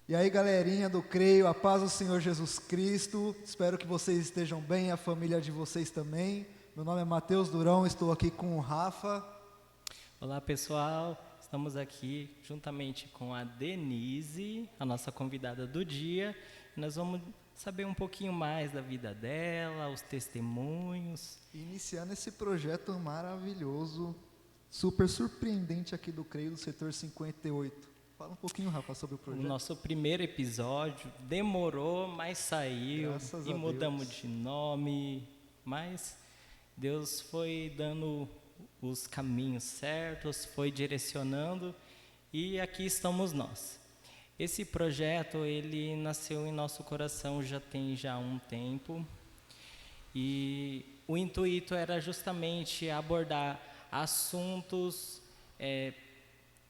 E aí, galerinha do Creio, a paz do Senhor Jesus Cristo. Espero que vocês estejam bem, a família de vocês também. Meu nome é Matheus Durão, estou aqui com o Rafa. Olá, pessoal. Estamos aqui juntamente com a Denise, a nossa convidada do dia. Nós vamos saber um pouquinho mais da vida dela, os testemunhos. Iniciando esse projeto maravilhoso, super surpreendente aqui do Creio, do setor 58. Fala um pouquinho, Rafa, sobre o O projeto. nosso primeiro episódio demorou, mas saiu. Graças E a mudamos Deus. de nome, mas Deus foi dando os caminhos certos, foi direcionando e aqui estamos nós. Esse projeto, ele nasceu em nosso coração já tem um tempo e o intuito era justamente abordar assuntos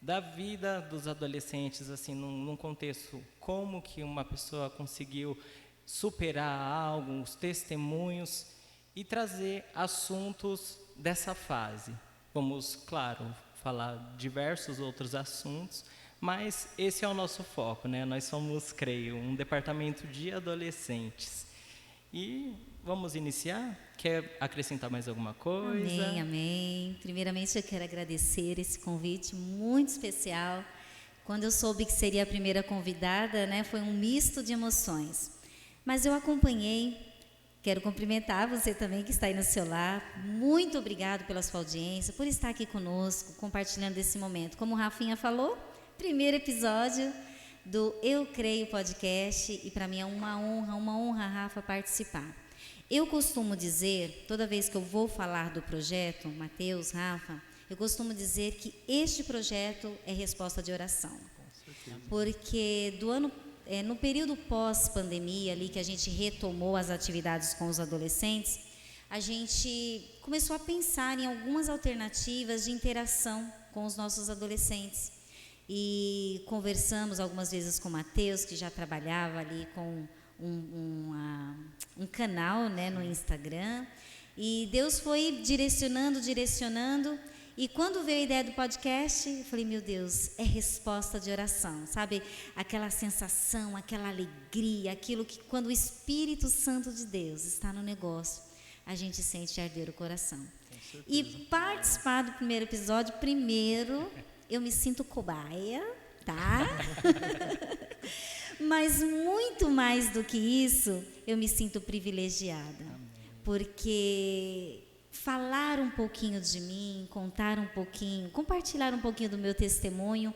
da vida dos adolescentes, assim, num contexto como que uma pessoa conseguiu superar algo, os testemunhos e trazer assuntos dessa fase. Vamos, claro, falar diversos outros assuntos, mas esse é o nosso foco, né? Nós somos, creio, um departamento de adolescentes. E vamos iniciar? Quer acrescentar mais alguma coisa? Amém, amém. Primeiramente, eu quero agradecer esse convite muito especial. Quando eu soube que seria a primeira convidada, né, foi um misto de emoções. Mas eu acompanhei. Quero cumprimentar você também que está aí no seu lar. Muito obrigado pela sua audiência, por estar aqui conosco, compartilhando esse momento. Como o Rafinha falou, primeiro episódio do Eu Creio Podcast, e para mim é uma honra, Rafa, participar. Eu costumo dizer, toda vez que eu vou falar do projeto, Matheus, Rafa, eu costumo dizer que este projeto é resposta de oração. Porque no período pós-pandemia, ali que a gente retomou as atividades com os adolescentes, a gente começou a pensar em algumas alternativas de interação com os nossos adolescentes. E conversamos algumas vezes com o Matheus, que já trabalhava ali com um canal, né, no Instagram, e Deus foi direcionando, e quando veio a ideia do podcast, eu falei, meu Deus, é resposta de oração, sabe? Aquela sensação, aquela alegria, aquilo que quando o Espírito Santo de Deus está no negócio, a gente sente arder o coração. E participar do primeiro episódio, eu me sinto cobaia, tá? Mas muito mais do que isso, eu me sinto privilegiada. Amém. Porque falar um pouquinho de mim, contar um pouquinho, compartilhar um pouquinho do meu testemunho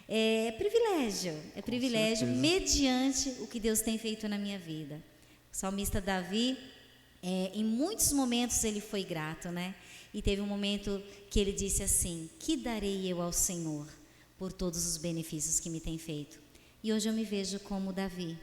é privilégio. É privilégio mediante o que Deus tem feito na minha vida. O salmista Davi, em muitos momentos ele foi grato, né? E teve um momento que ele disse assim: que darei eu ao Senhor por todos os benefícios que me tem feito? E hoje eu me vejo como Davi.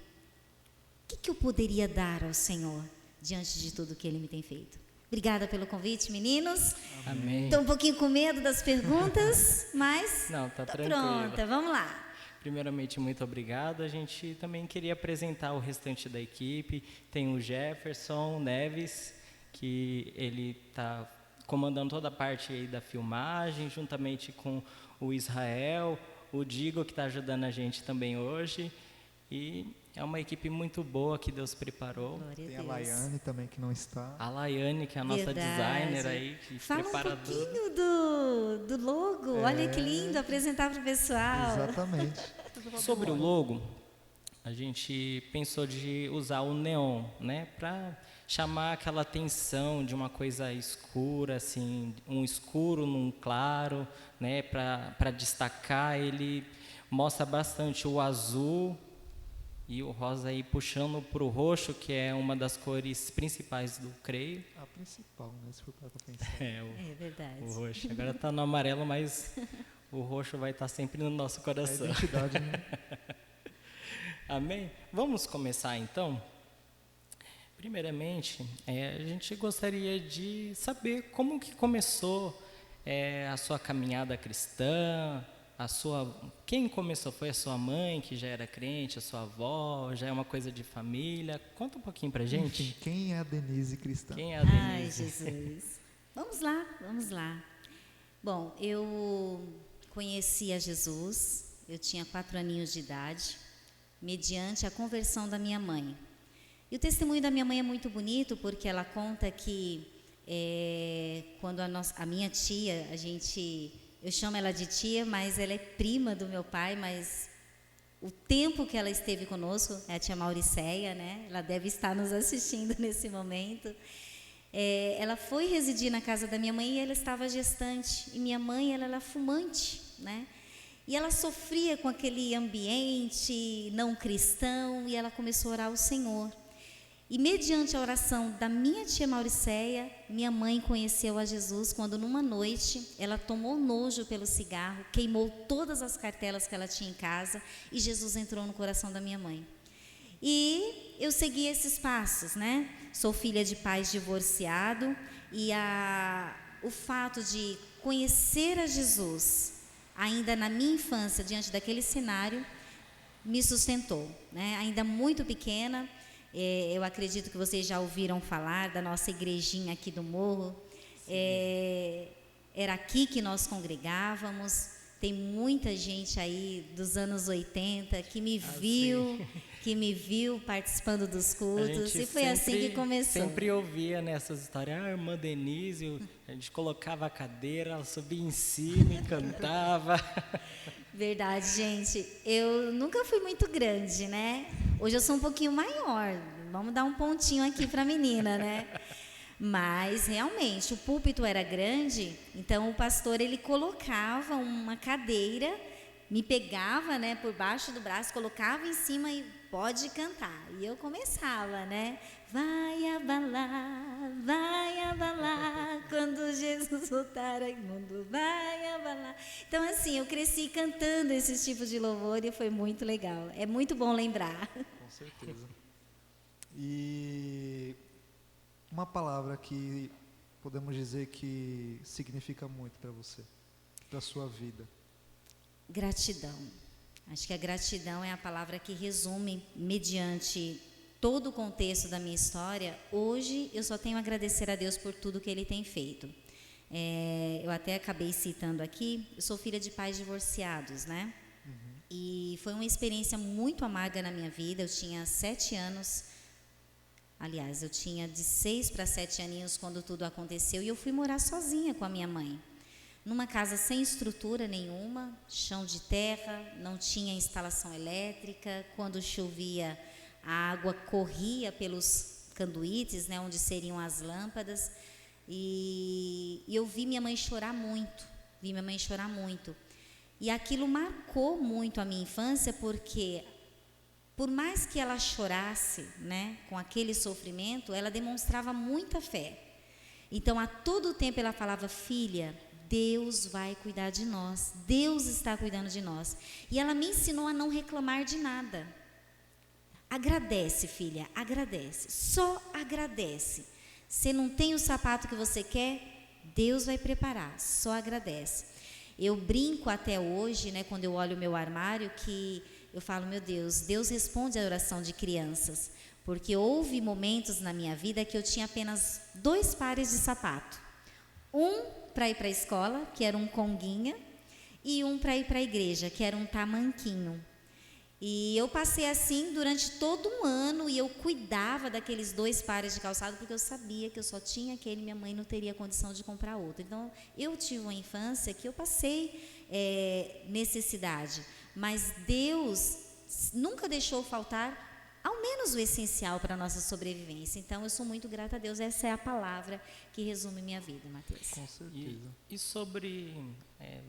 O que eu poderia dar ao Senhor diante de tudo que Ele me tem feito? Obrigada pelo convite, meninos. Amém. Estou um pouquinho com medo das perguntas, mas não, tá tô tranquilo. Pronta, vamos lá. Primeiramente, muito obrigado. A gente também queria apresentar o restante da equipe. Tem o Jefferson Neves, que ele está comandando toda a parte aí da filmagem, juntamente com o Israel, o Digo, que está ajudando a gente também hoje. E é uma equipe muito boa que Deus preparou. Tem a Laiane também, que não está. A Laiane, que é a nossa designer aí, que fala prepara um pouquinho do logo. Olha que lindo, apresentar para o pessoal. Exatamente. Sobre o logo, a gente pensou de usar o neon, né, para chamar aquela atenção de uma coisa escura, assim, um escuro num claro, né, para destacar. Ele mostra bastante o azul e o rosa aí puxando para o roxo, que é uma das cores principais do Creio. A principal, né, se for para pensar. É verdade. O roxo. Agora está no amarelo, mas o roxo vai estar sempre no nosso coração. É a identidade, né? Amém? Vamos começar então? Primeiramente, a gente gostaria de saber como que começou a sua caminhada cristã, quem começou? Foi a sua mãe, que já era crente, a sua avó, já é uma coisa de família? Conta um pouquinho pra gente. Enfim, quem é a Denise cristã? Quem é a Denise? Ai, Jesus. Vamos lá. Bom, eu conheci a Jesus, eu tinha 4 aninhos de idade, mediante a conversão da minha mãe. E o testemunho da minha mãe é muito bonito, porque ela conta que quando a minha tia, eu chamo ela de tia, mas ela é prima do meu pai, mas o tempo que ela esteve conosco, é a tia Mauricéia, né? Ela deve estar nos assistindo nesse momento. Ela foi residir na casa da minha mãe e ela estava gestante. E minha mãe, ela era fumante, né? E ela sofria com aquele ambiente não cristão e ela começou a orar ao Senhor. E mediante a oração da minha tia Mauricéia, minha mãe conheceu a Jesus quando numa noite ela tomou nojo pelo cigarro, queimou todas as cartelas que ela tinha em casa e Jesus entrou no coração da minha mãe. E eu segui esses passos, né? Sou filha de pais divorciados e o fato de conhecer a Jesus ainda na minha infância, diante daquele cenário, me sustentou, né? Ainda muito pequena. Eu acredito que vocês já ouviram falar da nossa igrejinha aqui do Morro. Era aqui que nós congregávamos. Tem muita gente aí dos anos 80 que me viu participando dos cultos. E foi assim que começou. Sempre ouvia nessas histórias, a irmã Denise, a gente colocava a cadeira, ela subia em cima e cantava. Verdade, gente. Eu nunca fui muito grande, né? Hoje eu sou um pouquinho maior. Vamos dar um pontinho aqui para a menina, né? Mas, realmente, o púlpito era grande, então o pastor, ele colocava uma cadeira, me pegava, né, por baixo do braço, colocava em cima e pode cantar. E eu começava, né? Vai abalar, quando Jesus voltar ao mundo, vai abalar. Então, assim, eu cresci cantando esses tipos de louvor e foi muito legal. É muito bom lembrar. Com certeza. E uma palavra que podemos dizer que significa muito para você, para a sua vida. Gratidão. Acho que a gratidão é a palavra que resume, mediante todo o contexto da minha história. Hoje eu só tenho a agradecer a Deus por tudo que Ele tem feito. Eu até acabei citando aqui, eu sou filha de pais divorciados, né? E foi uma experiência muito amarga na minha vida. Eu tinha 7 anos, aliás, eu tinha de 6 para 7 aninhos quando tudo aconteceu, e eu fui morar sozinha com a minha mãe, numa casa sem estrutura nenhuma, chão de terra, não tinha instalação elétrica. Quando chovia, a água corria pelos canduítes, né, onde seriam as lâmpadas, e eu vi minha mãe chorar muito, e aquilo marcou muito a minha infância, porque por mais que ela chorasse, né, com aquele sofrimento, ela demonstrava muita fé. Então, a todo tempo ela falava: filha, Deus vai cuidar de nós, Deus está cuidando de nós. E ela me ensinou a não reclamar de nada. Agradece, filha, agradece, só agradece. Se não tem o sapato que você quer, Deus vai preparar, só agradece. Eu brinco até hoje, né, quando eu olho o meu armário, que eu falo: meu Deus, Deus responde à oração de crianças, porque houve momentos na minha vida que eu tinha apenas 2 pares de sapato. Um para ir para a escola, que era um conguinha, e um para ir para a igreja, que era um tamanquinho. E eu passei assim durante todo um ano, e eu cuidava daqueles 2 pares de calçado, porque eu sabia que eu só tinha aquele, minha mãe não teria condição de comprar outro. Então, eu tive uma infância que eu passei necessidade, mas Deus nunca deixou faltar ao menos o essencial para a nossa sobrevivência. Então, eu sou muito grata a Deus. Essa é a palavra que resume minha vida, Matheus. Com certeza. E sobre,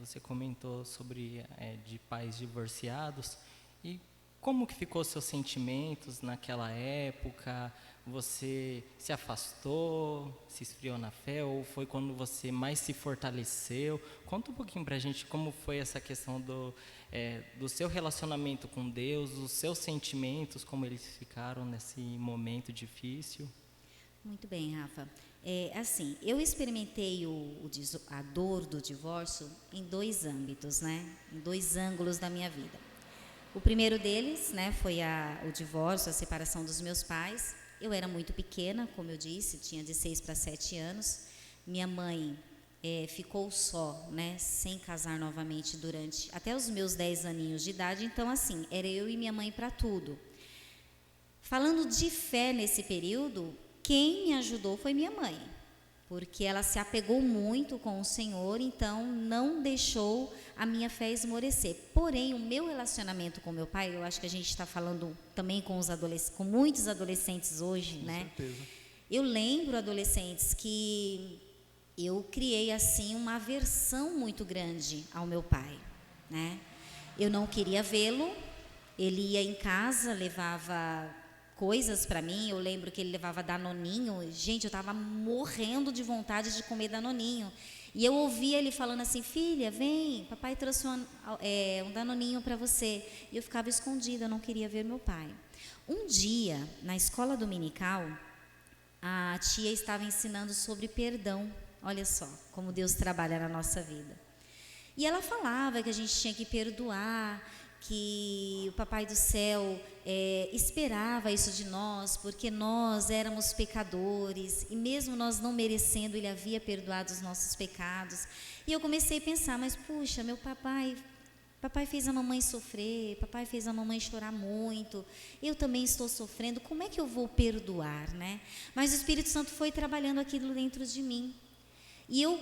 você comentou sobre de pais divorciados, e como que ficou seus sentimentos naquela época? Você se afastou, se esfriou na fé, ou foi quando você mais se fortaleceu? Conta um pouquinho pra gente como foi essa questão do seu relacionamento com Deus, os seus sentimentos, como eles ficaram nesse momento difícil. Muito bem, Rafa. Assim, eu experimentei a dor do divórcio em 2 âmbitos, né? Em 2 ângulos da minha vida. O primeiro deles, né, foi o divórcio, a separação dos meus pais. Eu era muito pequena, como eu disse, tinha de 6 para 7 anos. Minha mãe ficou só, né, sem casar novamente durante até os meus 10 aninhos de idade. Então, assim, era eu e minha mãe para tudo. Falando de fé nesse período, quem me ajudou foi minha mãe, porque ela se apegou muito com o Senhor, então não deixou a minha fé esmorecer. Porém, o meu relacionamento com meu pai, eu acho que a gente está falando também com muitos adolescentes hoje, Com né? certeza. Eu lembro, adolescentes, que eu criei assim uma aversão muito grande ao meu pai, né? Eu não queria vê-lo. Ele ia em casa, levava coisas para mim. Eu lembro que ele levava danoninho. Gente, eu estava morrendo de vontade de comer danoninho. E eu ouvia ele falando assim: filha, vem, papai trouxe um danoninho para você. E eu ficava escondida, eu não queria ver meu pai. Um dia, na escola dominical, a tia estava ensinando sobre perdão. Olha só como Deus trabalha na nossa vida. E ela falava que a gente tinha que perdoar, que o Papai do Céu esperava isso de nós, porque nós éramos pecadores, e mesmo nós não merecendo, Ele havia perdoado os nossos pecados. E eu comecei a pensar, mas puxa, meu papai fez a mamãe sofrer, papai fez a mamãe chorar muito, eu também estou sofrendo, como é que eu vou perdoar, né? Mas o Espírito Santo foi trabalhando aquilo dentro de mim. E eu,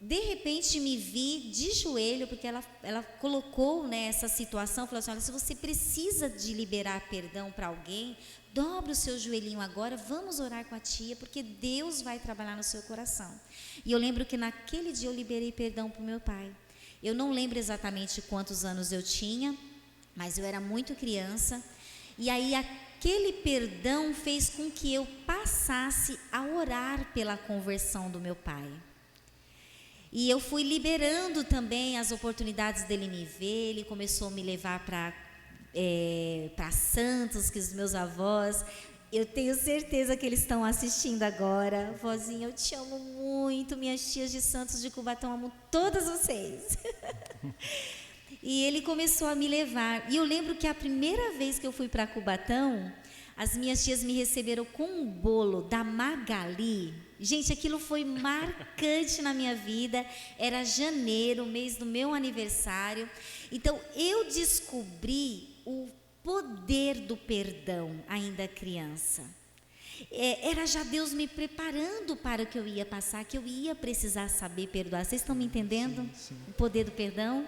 de repente, me vi de joelho, porque ela colocou, né, essa situação, falou assim: olha, se você precisa de liberar perdão para alguém, dobra o seu joelhinho agora, vamos orar com a tia, porque Deus vai trabalhar no seu coração. E eu lembro que naquele dia eu liberei perdão para o meu pai. Eu não lembro exatamente quantos anos eu tinha, mas eu era muito criança. E aí aquele perdão fez com que eu passasse a orar pela conversão do meu pai. E eu fui liberando também as oportunidades dele me ver. Ele começou a me levar para santos, que os meus avós, eu tenho certeza que eles estão assistindo agora. Vozinha, eu te amo muito. Minhas tias de Santos de Cubatão, amo todas vocês. E ele começou a me levar. E eu lembro que a primeira vez que eu fui para Cubatão, as minhas tias me receberam com um bolo da Magali. Gente, aquilo foi marcante na minha vida. Era janeiro, mês do meu aniversário. Então, eu descobri o poder do perdão ainda criança. Era já Deus me preparando para o que eu ia passar, que eu ia precisar saber perdoar. Vocês estão me entendendo? Sim. O poder do perdão?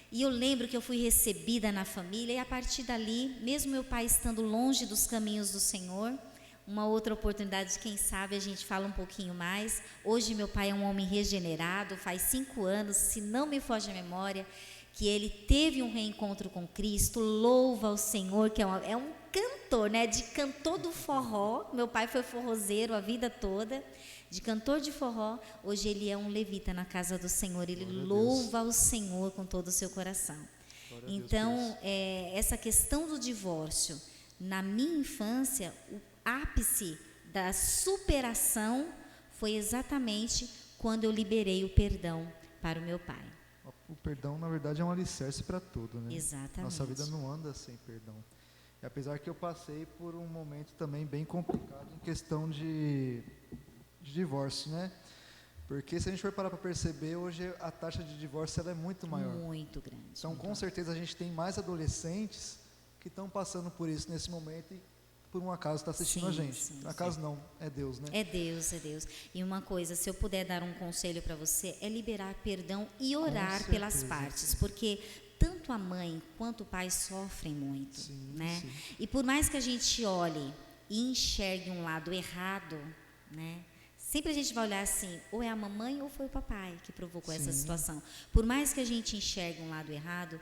E eu lembro que eu fui recebida na família, e a partir dali, mesmo meu pai estando longe dos caminhos do Senhor, uma outra oportunidade, quem sabe a gente fala um pouquinho mais. Hoje meu pai é um homem regenerado, faz 5 anos, se não me foge a memória, que ele teve um reencontro com Cristo, louva ao Senhor, que é um cantor, né? De cantor do forró. Meu pai foi forrozeiro a vida toda, de cantor de forró. Hoje ele é um levita na casa do Senhor, ele louva ao Senhor com todo o seu coração. Então, essa questão do divórcio, na minha infância, o ápice da superação foi exatamente quando eu liberei o perdão para o meu pai. O perdão, na verdade, é um alicerce para tudo, né? Exatamente. Nossa vida não anda sem perdão. E apesar que eu passei por um momento também bem complicado em questão de divórcio, né? Porque se a gente for parar para perceber, hoje a taxa de divórcio ela é muito maior. Muito grande. Então, com certeza, a gente tem mais adolescentes que estão passando por isso nesse momento e, por um acaso, está assistindo a gente. Por acaso não, é Deus, né? É Deus, é Deus. E uma coisa, se eu puder dar um conselho para você, é liberar perdão e orar pelas partes, porque tanto a mãe quanto o pai sofrem muito, né? Sim. E por mais que a gente olhe e enxergue um lado errado, né? Sempre a gente vai olhar assim, ou é a mamãe ou foi o papai que provocou essa situação. Por mais que a gente enxergue um lado errado,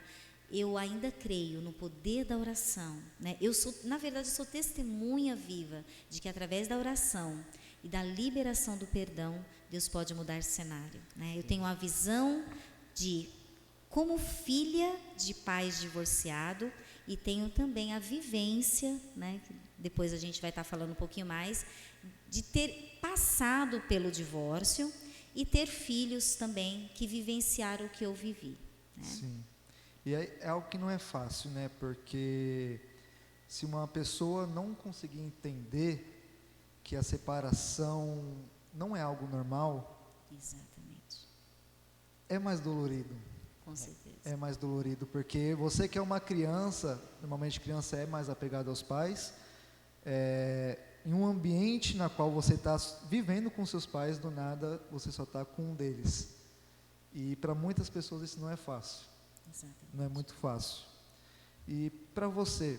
eu ainda creio no poder da oração, né? Na verdade, eu sou testemunha viva de que através da oração e da liberação do perdão, Deus pode mudar cenário, né? Eu tenho a visão de como filha de pais divorciados e tenho também a vivência, né? Depois a gente vai estar falando um pouquinho mais, de ter passado pelo divórcio e ter filhos também que vivenciaram o que eu vivi, né? Sim. E é algo que não é fácil, né? Porque se uma pessoa não conseguir entender que a separação não é algo normal, Exatamente. É mais dolorido. Com certeza. É mais dolorido, porque você que é uma criança, normalmente criança é mais apegada aos pais, em um ambiente na qual você está vivendo com seus pais, do nada você só está com um deles. E para muitas pessoas isso não é fácil. Exatamente. Não é muito fácil. E para você,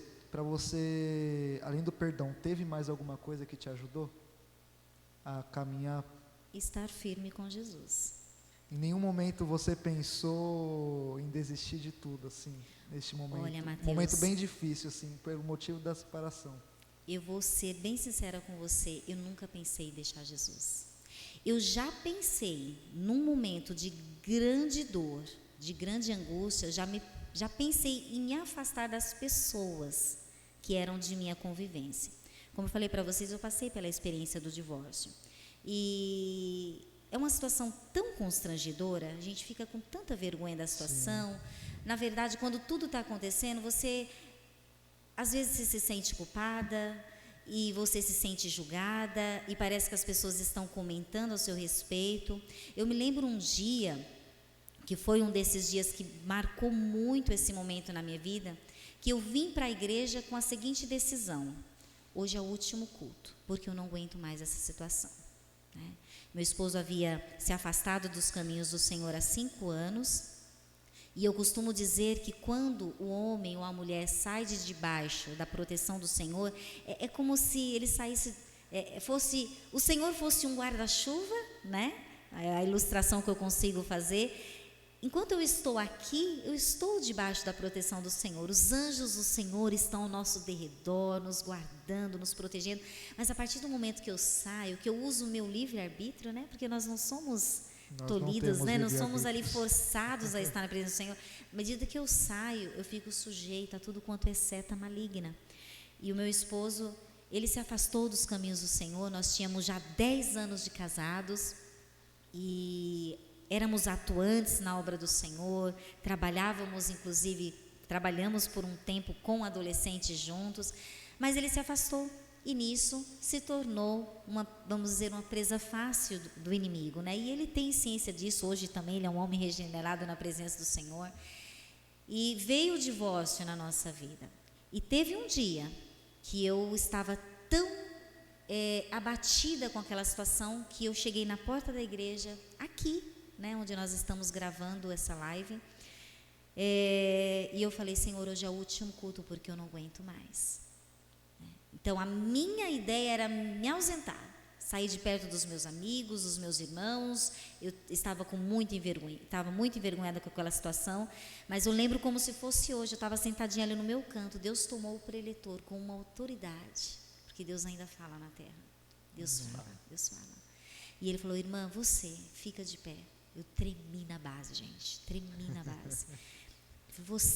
além do perdão, teve mais alguma coisa que te ajudou a caminhar? Estar firme com Jesus. Em nenhum momento você pensou em desistir de tudo, assim, neste momento? Olha, Mateus, momento bem difícil, assim, pelo motivo da separação. Eu vou ser bem sincera com você, eu nunca pensei em deixar Jesus. Eu já pensei, num momento de grande dor, de grande angústia, já pensei em me afastar das pessoas que eram de minha convivência. Como eu falei para vocês, eu passei pela experiência do divórcio. E é uma situação tão constrangedora, a gente fica com tanta vergonha da situação. Sim. Na verdade, quando tudo está acontecendo, você, às vezes, você se sente culpada e você se sente julgada e parece que as pessoas estão comentando a seu respeito. Eu me lembro um dia, que foi um desses dias que marcou muito esse momento na minha vida, que eu vim para a igreja com a seguinte decisão: hoje é o último culto, porque eu não aguento mais essa situação, né? Meu esposo havia se afastado dos caminhos do Senhor há 5 anos, e eu costumo dizer que quando o homem ou a mulher sai de debaixo da proteção do Senhor, é como se ele saísse, o Senhor fosse um guarda-chuva, né? A ilustração que eu consigo fazer. Enquanto eu estou aqui, eu estou debaixo da proteção do Senhor. Os anjos do Senhor estão ao nosso derredor, nos guardando, nos protegendo. Mas a partir do momento que eu saio, que eu uso o meu livre-arbítrio, né? Porque nós não somos tolhidos, né? Não somos ali forçados a estar na presença do Senhor. À medida que eu saio, eu fico sujeita a tudo quanto é seta maligna. E o meu esposo, ele se afastou dos caminhos do Senhor. Nós tínhamos já 10 anos de casados e éramos atuantes na obra do Senhor, trabalhamos por um tempo com adolescentes juntos, mas ele se afastou e nisso se tornou uma presa fácil do inimigo, né? E ele tem ciência disso, hoje também ele é um homem regenerado na presença do Senhor. E veio o divórcio na nossa vida. E teve um dia que eu estava tão abatida com aquela situação que eu cheguei na porta da igreja, aqui, né, onde nós estamos gravando essa live, e eu falei: Senhor, hoje é o último culto porque eu não aguento mais. Então a minha ideia era me ausentar, sair de perto dos meus amigos, dos meus irmãos. Eu estava muito envergonhada com aquela situação, mas eu lembro como se fosse hoje. Eu estava sentadinha ali no meu canto, Deus tomou o preletor com uma autoridade, porque Deus ainda fala na terra, Deus fala. E ele falou: irmã, você fica de pé. Eu tremi na base, gente, tremi na base.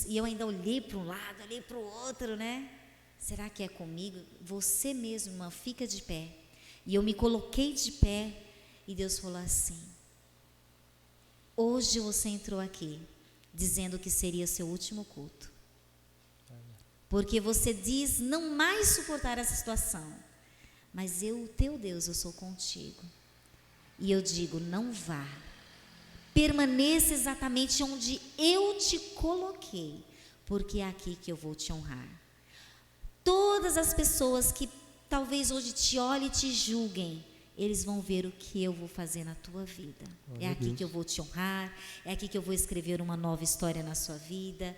E eu ainda olhei para um lado, olhei para o outro, né? Será que é comigo? Você mesmo, irmã, fica de pé. E eu me coloquei de pé e Deus falou assim: hoje você entrou aqui dizendo que seria seu último culto, porque você diz não mais suportar essa situação, mas eu, teu Deus, eu sou contigo. E eu digo: não vá. Permaneça exatamente onde eu te coloquei, porque é aqui que eu vou te honrar. Todas as pessoas que talvez hoje te olhem e te julguem, eles vão ver o que eu vou fazer na tua vida. É aqui que eu vou te honrar, é aqui que eu vou escrever uma nova história na sua vida.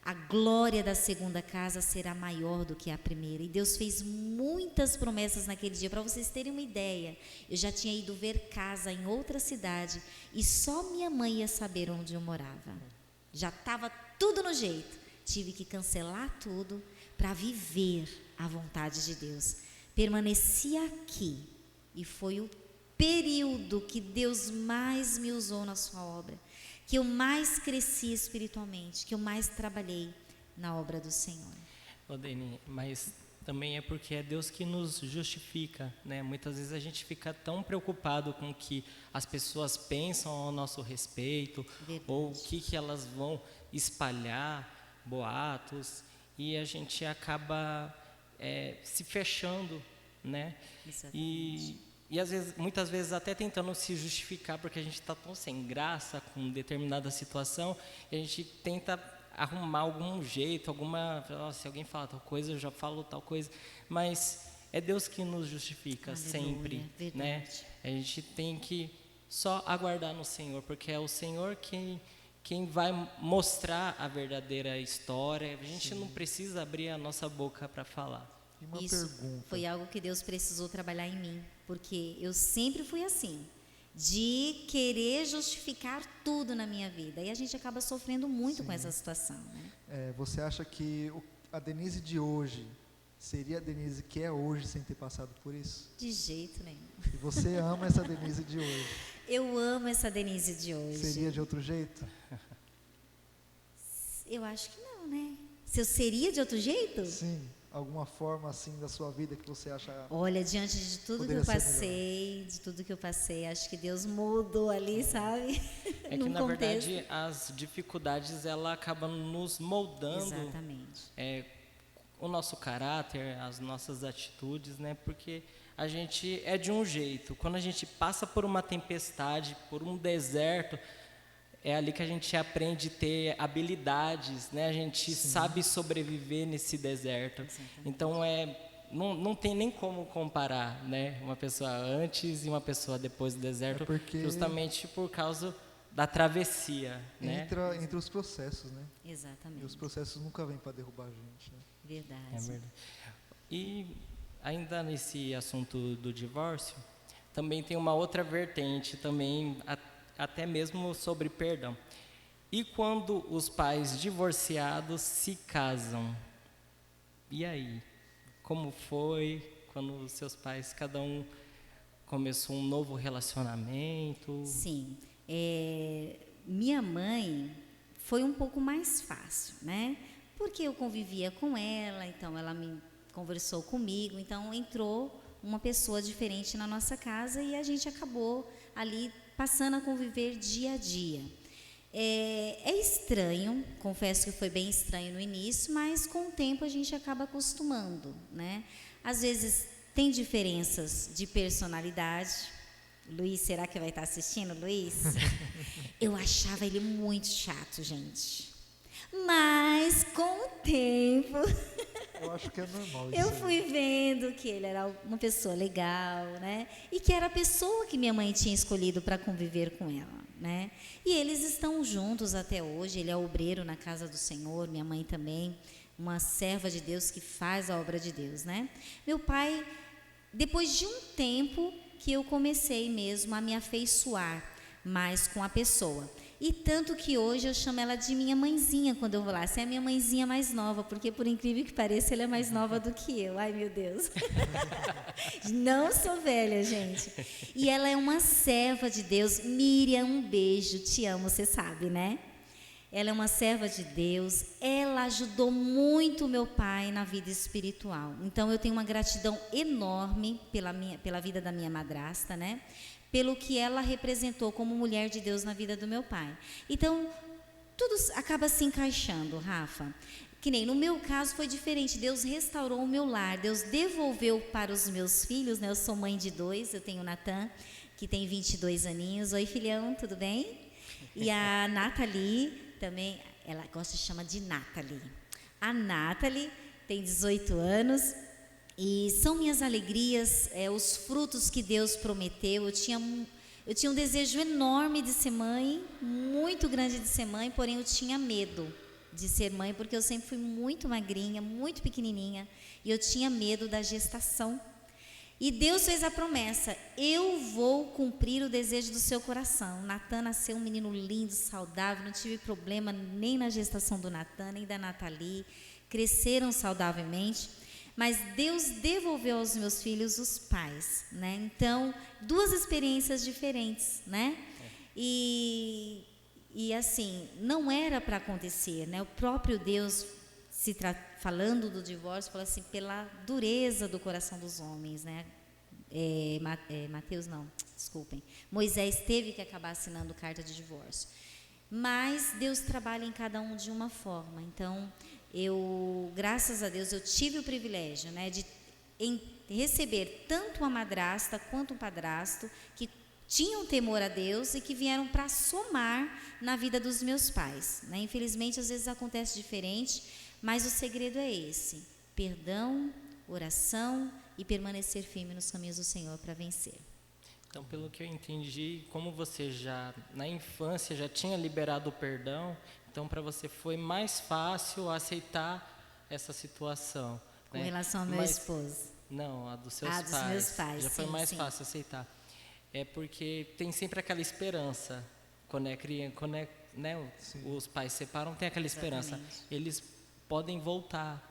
A glória da segunda casa será maior do que a primeira. E Deus fez muitas promessas naquele dia. Para vocês terem uma ideia, eu já tinha ido ver casa em outra cidade e só minha mãe ia saber onde eu morava. Já estava tudo no jeito. Tive que cancelar tudo para viver a vontade de Deus. Permaneci aqui e foi o período que Deus mais me usou na sua obra, que eu mais cresci espiritualmente, que eu mais trabalhei na obra do Senhor. Ô Deni, mas também é porque é Deus que nos justifica, né? Muitas vezes a gente fica tão preocupado com o que as pessoas pensam ao nosso respeito, verdade, ou o que elas vão espalhar, boatos, e a gente acaba se fechando, né? Exatamente. e às vezes, muitas vezes até tentando se justificar, porque a gente está tão sem graça com determinada situação, e a gente tenta arrumar algum jeito, se alguém fala tal coisa, eu já falo tal coisa, mas é Deus que nos justifica. Aleluia, sempre, verdade. Né? A gente tem que só aguardar no Senhor, porque é o Senhor quem vai mostrar a verdadeira história. A gente não precisa abrir a nossa boca para falar. Isso foi algo que Deus precisou trabalhar em mim, porque eu sempre fui assim, de querer justificar tudo na minha vida, e a gente acaba sofrendo muito com essa situação, né? Você acha que a Denise de hoje seria a Denise que é hoje sem ter passado por isso? De jeito nenhum. E você ama essa Denise de hoje? Eu amo essa Denise de hoje. Seria de outro jeito? Eu acho que não, né? Se eu seria de outro jeito? Sim. Alguma forma assim da sua vida que você acha... Olha, diante de tudo que eu passei, acho que Deus mudou ali, sabe? É que na verdade as dificuldades ela acabam nos moldando. Exatamente. O nosso caráter, as nossas atitudes, né? Porque a gente é de um jeito. Quando a gente passa por uma tempestade, por um deserto, é ali que a gente aprende a ter habilidades, né? A gente sabe sobreviver nesse deserto. Exatamente. Então, não tem nem como comparar, né? Uma pessoa antes e uma pessoa depois do deserto, justamente por causa da travessia, né? Entre os processos, né? Exatamente. E os processos nunca vêm para derrubar a gente, né? Verdade. É verdade. E ainda nesse assunto do divórcio, também tem uma outra vertente, também até mesmo sobre perdão. E quando os pais divorciados se casam? E aí? Como foi quando os seus pais, cada um começou um novo relacionamento? Sim. Minha mãe foi um pouco mais fácil, né? Porque eu convivia com ela, então ela me conversou comigo, então entrou uma pessoa diferente na nossa casa e a gente acabou ali passando a conviver dia a dia. É estranho, confesso que foi bem estranho no início, mas com o tempo a gente acaba acostumando, né? Às vezes tem diferenças de personalidade. Luiz, será que vai estar assistindo, Luiz? Eu achava ele muito chato, gente. Mas com o tempo... Eu acho que é normal isso. Eu fui vendo que ele era uma pessoa legal, né? E que era a pessoa que minha mãe tinha escolhido para conviver com ela, né? E eles estão juntos até hoje. Ele é obreiro na casa do Senhor, minha mãe também, uma serva de Deus que faz a obra de Deus, né? Meu pai, depois de um tempo que eu comecei mesmo a me afeiçoar mais com a pessoa. E tanto que hoje eu chamo ela de minha mãezinha quando eu vou lá. Essa é a minha mãezinha mais nova, porque por incrível que pareça, ela é mais nova do que eu. Ai, meu Deus. Não sou velha, gente. E ela é uma serva de Deus. Miriam, um beijo. Te amo, você sabe, né? Ela é uma serva de Deus. Ela ajudou muito o meu pai na vida espiritual. Então, eu tenho uma gratidão enorme pela vida da minha madrasta, né? Pelo que ela representou como mulher de Deus na vida do meu pai. Então, tudo acaba se encaixando, Rafa. Que nem no meu caso foi diferente. Deus restaurou o meu lar. Deus devolveu para os meus filhos, né? Eu sou mãe de 2. Eu tenho o Natan, que tem 22 aninhos. Oi, filhão, tudo bem? E a Nathalie também, ela gosta de chamar de Nathalie. A Nathalie tem 18 anos. E são minhas alegrias, os frutos que Deus prometeu. Eu tinha um desejo enorme de ser mãe, muito grande de ser mãe, porém eu tinha medo de ser mãe, porque eu sempre fui muito magrinha, muito pequenininha, e eu tinha medo da gestação. E Deus fez a promessa: eu vou cumprir o desejo do seu coração. Natan nasceu um menino lindo, saudável, não tive problema nem na gestação do Natan, nem da Nathalie, cresceram saudavelmente. Mas Deus devolveu aos meus filhos os pais, né? Então, 2 experiências diferentes, né? E assim, não era para acontecer, né? O próprio Deus, falando do divórcio, falou assim, pela dureza do coração dos homens, né? Mateus não, desculpem. Moisés teve que acabar assinando carta de divórcio. Mas Deus trabalha em cada um de uma forma. Então, graças a Deus, eu tive o privilégio, né, de em receber tanto uma madrasta quanto um padrasto que tinham temor a Deus e que vieram para somar na vida dos meus pais, né? Infelizmente, às vezes acontece diferente, mas o segredo é esse: perdão, oração e permanecer firme nos caminhos do Senhor para vencer. Então, pelo que eu entendi, como você já na infância já tinha liberado o perdão, então para você foi mais fácil aceitar essa situação, Com né? relação ao meu Mas- esposo. Não, a dos seus Ah, pais. dos meus pais, Já foi sim, mais sim. fácil aceitar. É porque tem sempre aquela esperança. Quando é criança, né, os pais separam, tem aquela esperança. Exatamente. Eles podem voltar.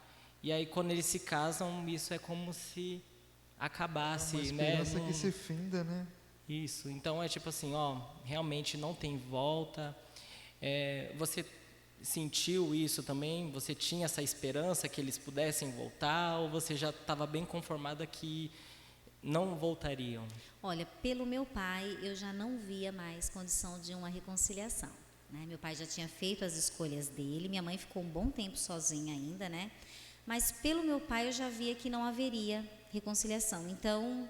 E aí quando eles se casam, isso é como se acabasse, Uma né? esperança Não- que se finda, né? Isso. Então é tipo assim, ó, realmente não tem volta. Você sentiu isso também? Você tinha essa esperança que eles pudessem voltar, ou você já estava bem conformada que não voltariam? Olha, pelo meu pai, eu já não via mais condição de uma reconciliação, né? Meu pai já tinha feito as escolhas dele, minha mãe ficou um bom tempo sozinha ainda, né? Mas pelo meu pai eu já via que não haveria reconciliação. Então,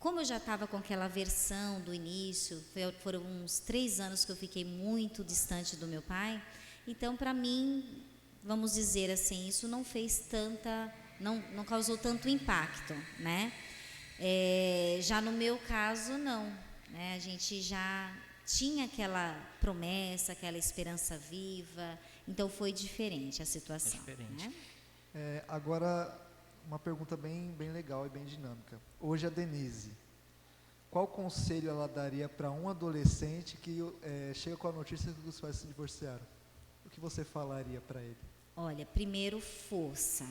como eu já estava com aquela aversão do início, foram uns 3 anos que eu fiquei muito distante do meu pai, então para mim, vamos dizer assim, isso não fez não causou tanto impacto, né? Já no meu caso, não, né? A gente já tinha aquela promessa, aquela esperança viva, então foi diferente a situação. diferente. Né? Agora, uma pergunta bem legal e bem dinâmica. Hoje a Denise, qual conselho ela daria para um adolescente que chega com a notícia que os pais se divorciaram? O que você falaria para ele? Olha, primeiro, força.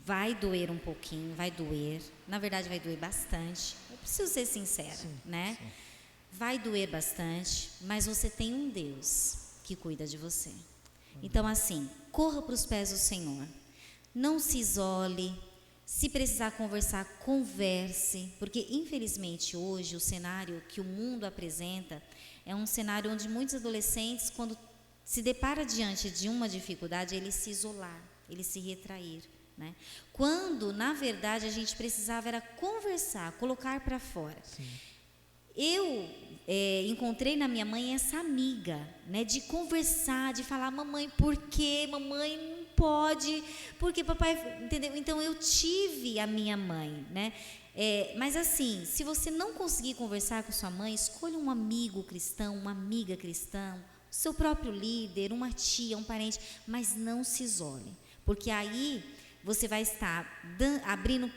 Vai doer um pouquinho, vai doer. Na verdade, vai doer bastante. Eu preciso ser sincera, né? sim. Vai doer bastante, mas você tem um Deus que cuida de você. Então, assim, corra para os pés do Senhor. Não se isole. Se precisar conversar, converse. Porque, infelizmente, hoje, o cenário que o mundo apresenta é um cenário onde muitos adolescentes, quando se depara diante de uma dificuldade, ele se isolar, ele se retrair, né? Quando, na verdade, a gente precisava era conversar, colocar para fora. Sim. Eu encontrei na minha mãe essa amiga, né, de conversar, de falar: mamãe, por quê? Mamãe, não pode, porque papai, entendeu? Então eu tive a minha mãe, né? Mas assim, se você não conseguir conversar com sua mãe, escolha um amigo cristão, uma amiga cristã, seu próprio líder, uma tia, um parente, mas não se isole, porque aí você vai estar abrindo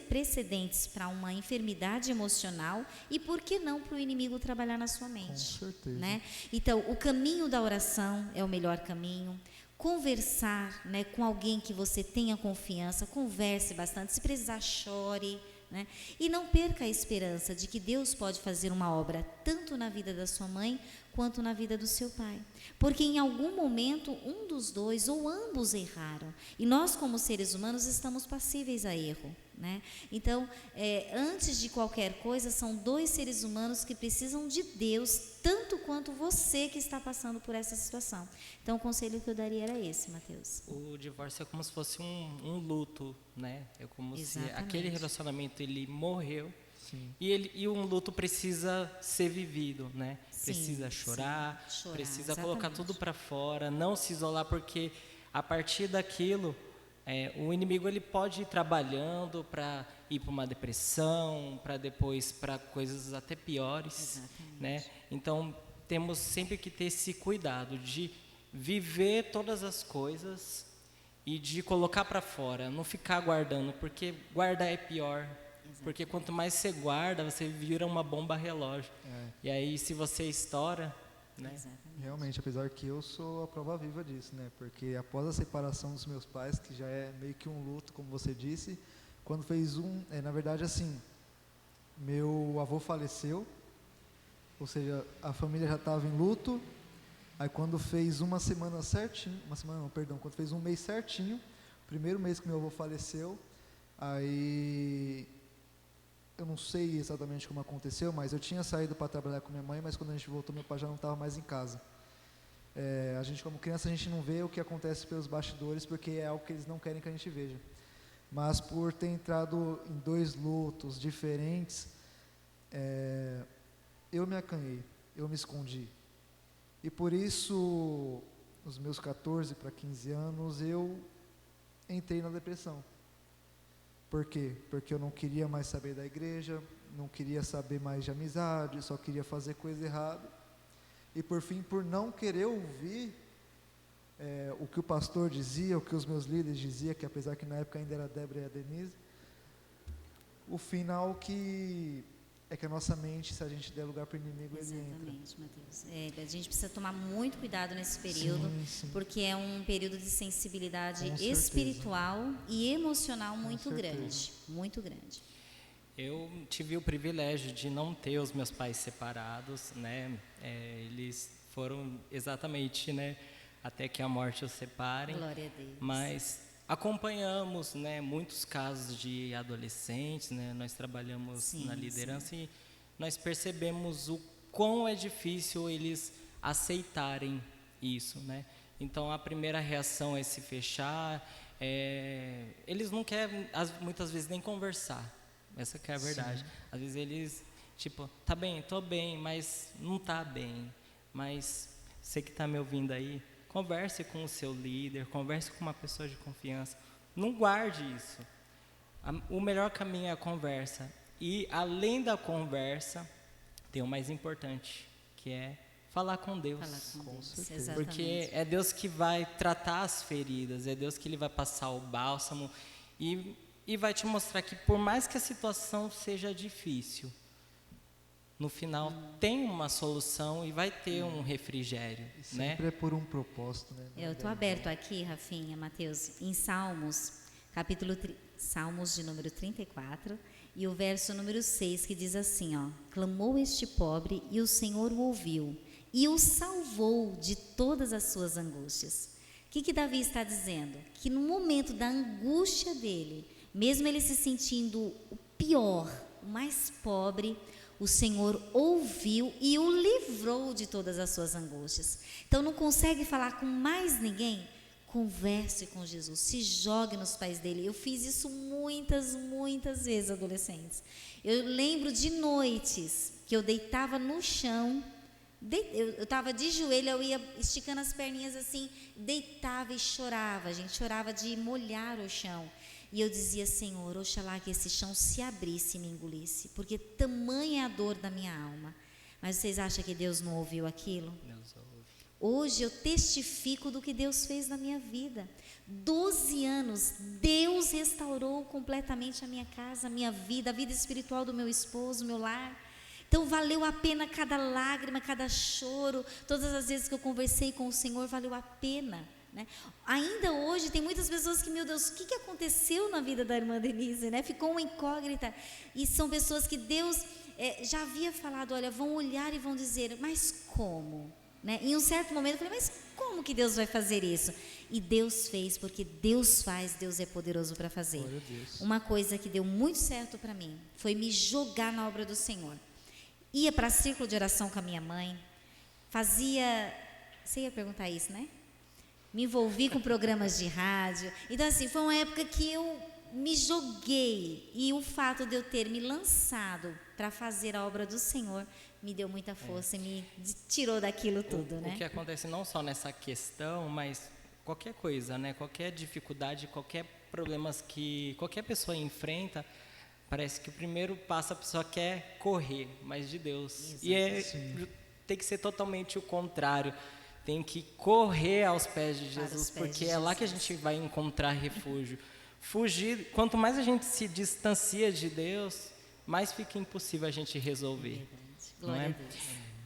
precedentes para uma enfermidade emocional e, por que não, para o inimigo trabalhar na sua mente. Com certeza. Né? Então, o caminho da oração é o melhor caminho. Conversar, né, com alguém que você tenha confiança, converse bastante, se precisar, chore. Né? E não perca a esperança de que Deus pode fazer uma obra tanto na vida da sua mãe quanto na vida do seu pai, porque em algum momento um dos dois ou ambos erraram, e nós como seres humanos estamos passíveis a erro, né? Então, antes de qualquer coisa, são 2 seres humanos que precisam de Deus tanto quanto você que está passando por essa situação. Então, o conselho que eu daria era esse, Mateus. O divórcio é como se fosse um luto, né? É como Exatamente. se aquele relacionamento ele morreu. Sim. E um luto precisa ser vivido, né? Sim, Precisa chorar, sim, chorar, precisa colocar exatamente. tudo para fora, não se isolar, porque a partir daquilo, o inimigo ele pode ir trabalhando para ir para uma depressão, para depois para coisas até piores, Exatamente. né? Então temos sempre que ter esse cuidado de viver todas as coisas e de colocar para fora, não ficar guardando, porque guardar é pior. Porque quanto mais você guarda, você vira uma bomba relógio. E aí, se você estoura, né? Exatamente. Realmente, apesar que eu sou a prova viva disso, né? Porque após a separação dos meus pais, que já é meio que um luto, como você disse, quando fez na verdade, assim, meu avô faleceu, ou seja, a família já estava em luto. Aí quando fez uma semana certinho, quando fez um mês certinho, primeiro mês que meu avô faleceu, aí eu não sei exatamente como aconteceu, mas eu tinha saído para trabalhar com minha mãe, mas quando a gente voltou, meu pai já não estava mais em casa. A gente, como criança, a gente não vê o que acontece pelos bastidores, porque é algo que eles não querem que a gente veja. mas por ter entrado em 2 lutos diferentes, eu me acanhei, eu me escondi. E por isso, nos meus 14 para 15 anos, eu entrei na depressão. Por quê? Porque eu não queria mais saber da igreja, não queria saber mais de amizade, só queria fazer coisa errada. E por fim, por não querer ouvir o que o pastor dizia, o que os meus líderes diziam, que apesar que na época ainda era a Débora e a Denise, o final que a nossa mente, se a gente der lugar para o inimigo, ele entra. Exatamente, Mateus. A gente precisa tomar muito cuidado nesse período, Sim. porque é um período de sensibilidade Com certeza. espiritual e emocional muito certeza. grande, muito grande. Eu tive o privilégio de não ter os meus pais separados, né? Eles foram exatamente, né, até que a morte os separe. Glória a Deus. Mas acompanhamos, né, muitos casos de adolescentes, né? Nós trabalhamos Sim, na liderança e nós percebemos o quão é difícil eles aceitarem isso, né? Então a primeira reação é se fechar. Eles não querem, muitas vezes, nem conversar. Essa que é a verdade. Às vezes eles, tipo, tá bem, tô bem, mas não tá bem. Mas você que está me ouvindo aí, converse com o seu líder, converse com uma pessoa de confiança. Não guarde isso. O melhor caminho é a conversa. E além da conversa, tem o mais importante, que é falar com Deus. Falar com Deus, certeza. exatamente. Porque é Deus que vai tratar as feridas, é Deus que ele vai passar o bálsamo e vai te mostrar que por mais que a situação seja difícil, no final tem uma solução e vai ter um refrigério, E né? sempre é por um propósito, né? Eu estou aberto aqui, Rafinha, Mateus, em Salmos, Salmos de número 34, e o verso número 6, que diz assim, ó: clamou este pobre e o Senhor o ouviu e o salvou de todas as suas angústias. O que Davi está dizendo? Que no momento da angústia dele, mesmo ele se sentindo o pior, o mais pobre, o Senhor ouviu e o livrou de todas as suas angústias. Então não consegue falar com mais ninguém? Converse com Jesus, se jogue nos pés dele. Eu fiz isso muitas vezes, adolescentes. Eu lembro de noites que eu deitava no chão, eu estava de joelho, eu ia esticando as perninhas assim, deitava e chorava, gente, chorava de molhar o chão. E eu dizia: Senhor, oxalá que esse chão se abrisse e me engolisse, porque tamanha é a dor da minha alma. Mas vocês acham que Deus não ouviu aquilo? Deus ouve. Hoje eu testifico do que Deus fez na minha vida. 12 anos, Deus restaurou completamente a minha casa, a minha vida, a vida espiritual do meu esposo, meu lar. Então valeu a pena cada lágrima, cada choro. Todas as vezes que eu conversei com o Senhor, valeu a pena, né? Ainda hoje tem muitas pessoas que, meu Deus, o que aconteceu na vida da irmã Denise, né? Ficou uma incógnita. E são pessoas que Deus já havia falado: olha, vão olhar e vão dizer, mas como? Né? Em um certo momento eu falei: mas como que Deus vai fazer isso? E Deus fez, porque Deus faz, Deus é poderoso para fazer. Glória a Deus. Uma coisa que deu muito certo para mim foi me jogar na obra do Senhor. Ia para círculo de oração com a minha mãe, fazia... Você ia perguntar isso, né? Me envolvi com programas de rádio. Então, assim, foi uma época que eu me joguei. E o fato de eu ter me lançado para fazer a obra do Senhor me deu muita força e me tirou daquilo tudo, né? O que acontece não só nessa questão, mas qualquer coisa, né? Qualquer dificuldade, qualquer problemas que qualquer pessoa enfrenta, parece que o primeiro passo a pessoa quer correr, mas de Deus. Exato. Tem que ser totalmente o contrário. Tem que correr aos pés de Jesus, porque é lá que a gente vai encontrar refúgio. Fugir, quanto mais a gente se distancia de Deus, mais fica impossível a gente resolver. Glória não é? a Deus.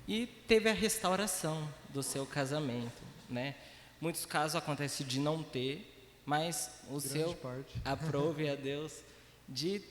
E teve a restauração do seu casamento, né? Muitos casos acontecem de não ter, mas o Grande seu parte. aprove a Deus de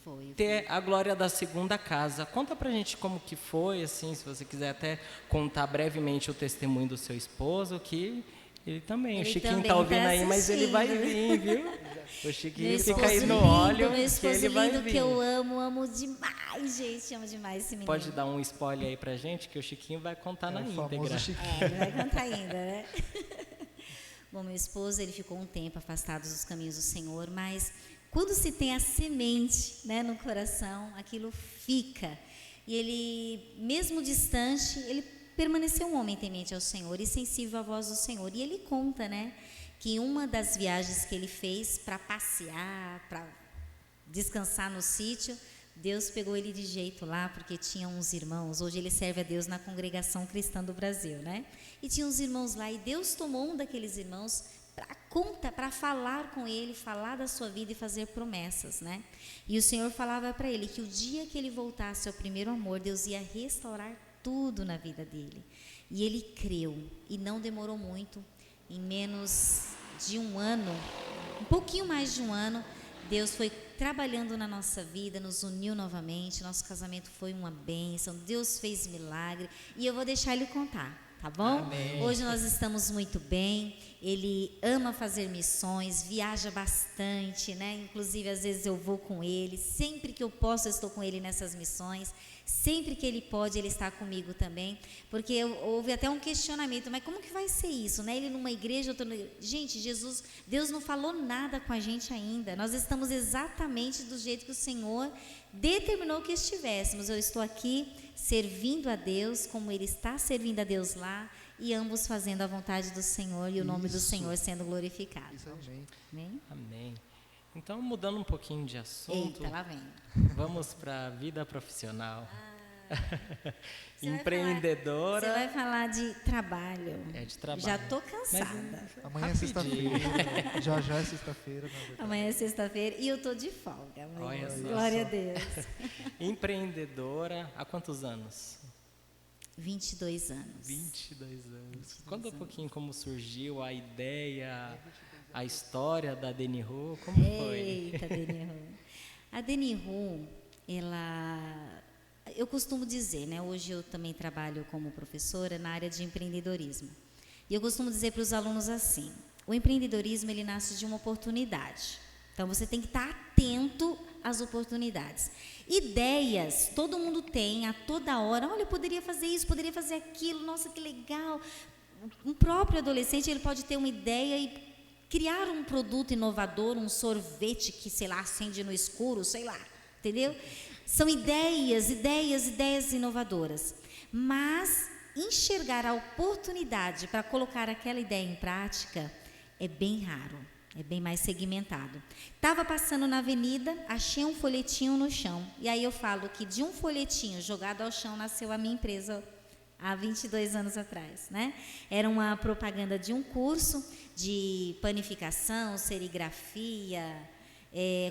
Foi. ter a glória da segunda casa. Conta pra gente como que foi, assim, se você quiser até contar brevemente o testemunho do seu esposo, que ele também, o Chiquinho também tá ouvindo tá aí, mas ele vai assistindo. vir, viu? O Chiquinho Meu fica aí esposo no lindo, óleo, meu que esposo ele vai lindo vir. que eu amo demais, gente, amo demais esse menino. Pode dar um spoiler aí pra gente, que o Chiquinho vai contar na o famoso íntegra. Chiquinho. Ele vai contar ainda, né? Bom, meu esposo, ele ficou um tempo afastado dos caminhos do Senhor, mas quando se tem a semente, né, no coração, aquilo fica. E ele, mesmo distante, ele permaneceu um homem temente ao Senhor e sensível à voz do Senhor. E ele conta, né, que uma das viagens que ele fez para passear, para descansar no sítio, Deus pegou ele de jeito lá, porque tinha uns irmãos, hoje ele serve a Deus na Congregação Cristã do Brasil, né? E tinha uns irmãos lá, e Deus tomou um daqueles irmãos para falar com ele, falar da sua vida e fazer promessas, né? E o Senhor falava para ele que o dia que ele voltasse ao primeiro amor, Deus ia restaurar tudo na vida dele. E ele creu, e não demorou muito, em menos de um ano, um pouquinho mais de um ano, Deus foi trabalhando na nossa vida, nos uniu novamente, nosso casamento foi uma bênção, Deus fez milagre, e eu vou deixar ele contar, tá bom? Amém. Hoje nós estamos muito bem, ele ama fazer missões, viaja bastante, né? Inclusive às vezes eu vou com ele, sempre que eu posso eu estou com ele nessas missões, sempre que ele pode ele está comigo também, porque houve até um questionamento, mas como que vai ser isso, né? Ele numa igreja, outro... Gente, Deus não falou nada com a gente ainda, nós estamos exatamente do jeito que o Senhor determinou que estivéssemos. Eu estou aqui servindo a Deus como ele está servindo a Deus lá, e ambos fazendo a vontade do Senhor e o nome do Senhor sendo glorificado. Isso, amém. Amém? Amém. Então, mudando um pouquinho de assunto, Eita, lá vem. vamos para a vida profissional. Você Empreendedora. Você vai falar de trabalho. É de trabalho. Já tô cansada. Amanhã é Rapidinho. sexta-feira. Já é sexta-feira, na verdade. Amanhã é sexta-feira e eu tô de folga. Amanhã. Olha só. Glória a Deus. Empreendedora, há quantos anos? 22 anos. 22 anos. Conta um pouquinho como surgiu a ideia, a história da Denihu, como foi? Eita, Denihu. A Denihu, eu costumo dizer, né? Hoje eu também trabalho como professora na área de empreendedorismo. E eu costumo dizer para os alunos assim: o empreendedorismo ele nasce de uma oportunidade. Então você tem que estar atento às oportunidades. Ideias, todo mundo tem a toda hora. Olha, eu poderia fazer isso, poderia fazer aquilo. Nossa, que legal. Um próprio adolescente ele pode ter uma ideia e criar um produto inovador, um sorvete que, sei lá, acende no escuro, sei lá, entendeu? São ideias inovadoras. Mas enxergar a oportunidade para colocar aquela ideia em prática é bem raro, é bem mais segmentado. Estava passando na avenida, achei um folhetinho no chão. E aí eu falo que de um folhetinho jogado ao chão nasceu a minha empresa há 22 anos atrás, né? Era uma propaganda de um curso de panificação, serigrafia,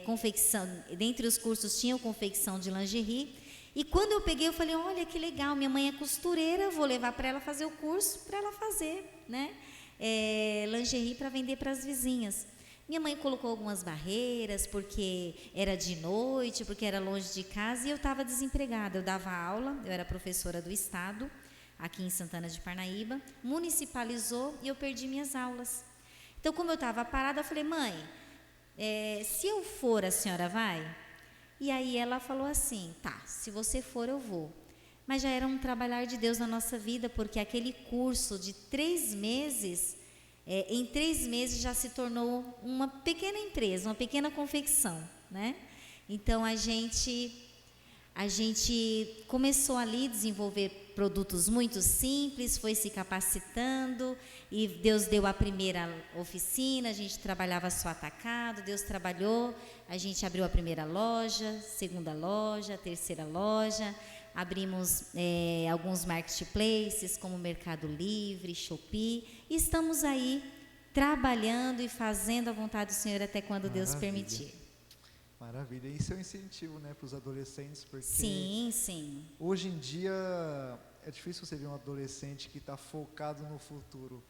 confecção. Dentre os cursos tinha confecção de lingerie. E quando eu peguei, eu falei, olha que legal, minha mãe é costureira, vou levar para ela fazer o curso, para ela fazer, né? Lingerie para vender para as vizinhas. Minha mãe colocou algumas barreiras, porque era de noite, porque era longe de casa, e eu estava desempregada. Eu dava aula, eu era professora do estado, aqui em Santana de Parnaíba, municipalizou e eu perdi minhas aulas. Então, como eu estava parada, eu falei, mãe, se eu for, a senhora vai? E aí ela falou assim, tá, se você for, eu vou. Mas já era um trabalhar de Deus na nossa vida, porque aquele curso de 3 meses, em 3 meses já se tornou uma pequena empresa, uma pequena confecção, né? Então, a gente começou ali a desenvolver produtos muito simples, foi se capacitando, e Deus deu a primeira oficina, a gente trabalhava só atacado, Deus trabalhou, a gente abriu a primeira loja, segunda loja, terceira loja, abrimos alguns marketplaces, como Mercado Livre, Shopee, e estamos aí trabalhando e fazendo a vontade do Senhor até quando Deus permitir. Maravilha. Isso é um incentivo, né, para os adolescentes, porque Sim. hoje em dia é difícil você ver um adolescente que está focado no futuro.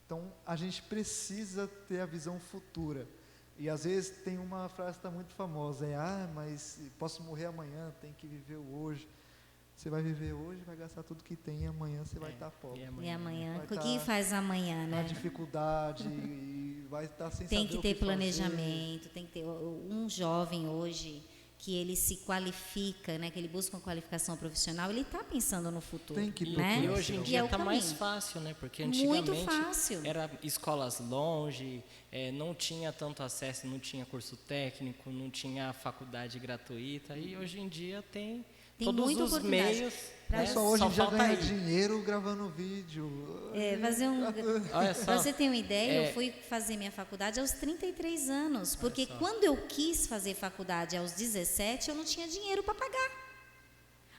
Então, a gente precisa ter a visão futura. E às vezes tem uma frase que está muito famosa, mas posso morrer amanhã, tem que viver o hoje. Você vai viver hoje, vai gastar tudo que tem, e amanhã você vai estar pobre. E amanhã? Vai O que faz amanhã, na né? dificuldade e vai estar sem Tem saber que o ter que planejamento, tem que ter um jovem hoje que ele se qualifica, né, que ele busca uma qualificação profissional, ele está pensando no futuro. Tem que né? E hoje em E dia é o está mais caminho. fácil, né? Porque Muito antigamente fácil. era escolas longe, não tinha tanto acesso, não tinha curso técnico, não tinha faculdade gratuita. E hoje em dia tem todos muita os oportunidade. meios. Pra Né? Só hoje Só em dia falta ganha ir. dinheiro gravando vídeo. Fazer Olha só. Pra você ter uma ideia, eu fui fazer minha faculdade aos 33 anos, porque quando eu quis fazer faculdade aos 17, eu não tinha dinheiro para pagar.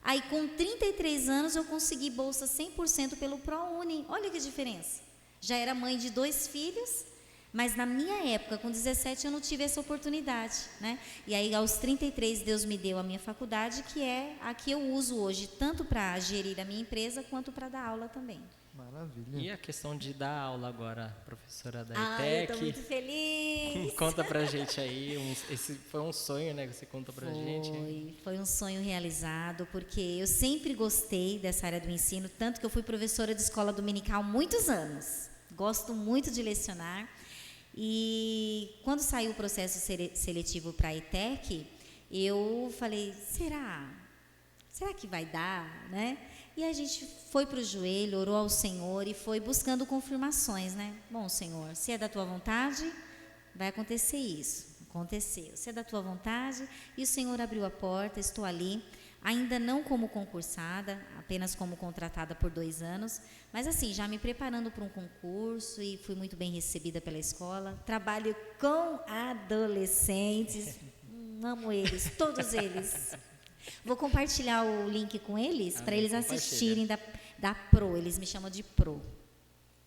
Aí, com 33 anos, eu consegui bolsa 100% pelo ProUni. Olha que diferença. Já era mãe de 2 filhos, mas na minha época, com 17, eu não tive essa oportunidade, né? E aí, aos 33, Deus me deu a minha faculdade, que é a que eu uso hoje, tanto para gerir a minha empresa, quanto para dar aula também. Maravilha. E a questão de dar aula agora, professora da Eu ETEC. estou muito feliz. Conta pra gente aí, esse foi um sonho, né, que você conta pra gente. Foi um sonho realizado, porque eu sempre gostei dessa área do ensino, tanto que eu fui professora de escola dominical muitos anos. Gosto muito de lecionar. E quando saiu o processo seletivo para a ETEC, eu falei, será que vai dar, né? E a gente foi para o joelho, orou ao Senhor e foi buscando confirmações, né? Bom, Senhor, se é da tua vontade, vai acontecer isso. Aconteceu. Se é da tua vontade, e o Senhor abriu a porta, estou ali, ainda não como concursada, apenas como contratada por 2 anos, mas assim, já me preparando para um concurso e fui muito bem recebida pela escola. Trabalho com adolescentes, amo eles, todos eles. Vou compartilhar o link com eles para eles assistirem da Pro. Eles me chamam de Pro.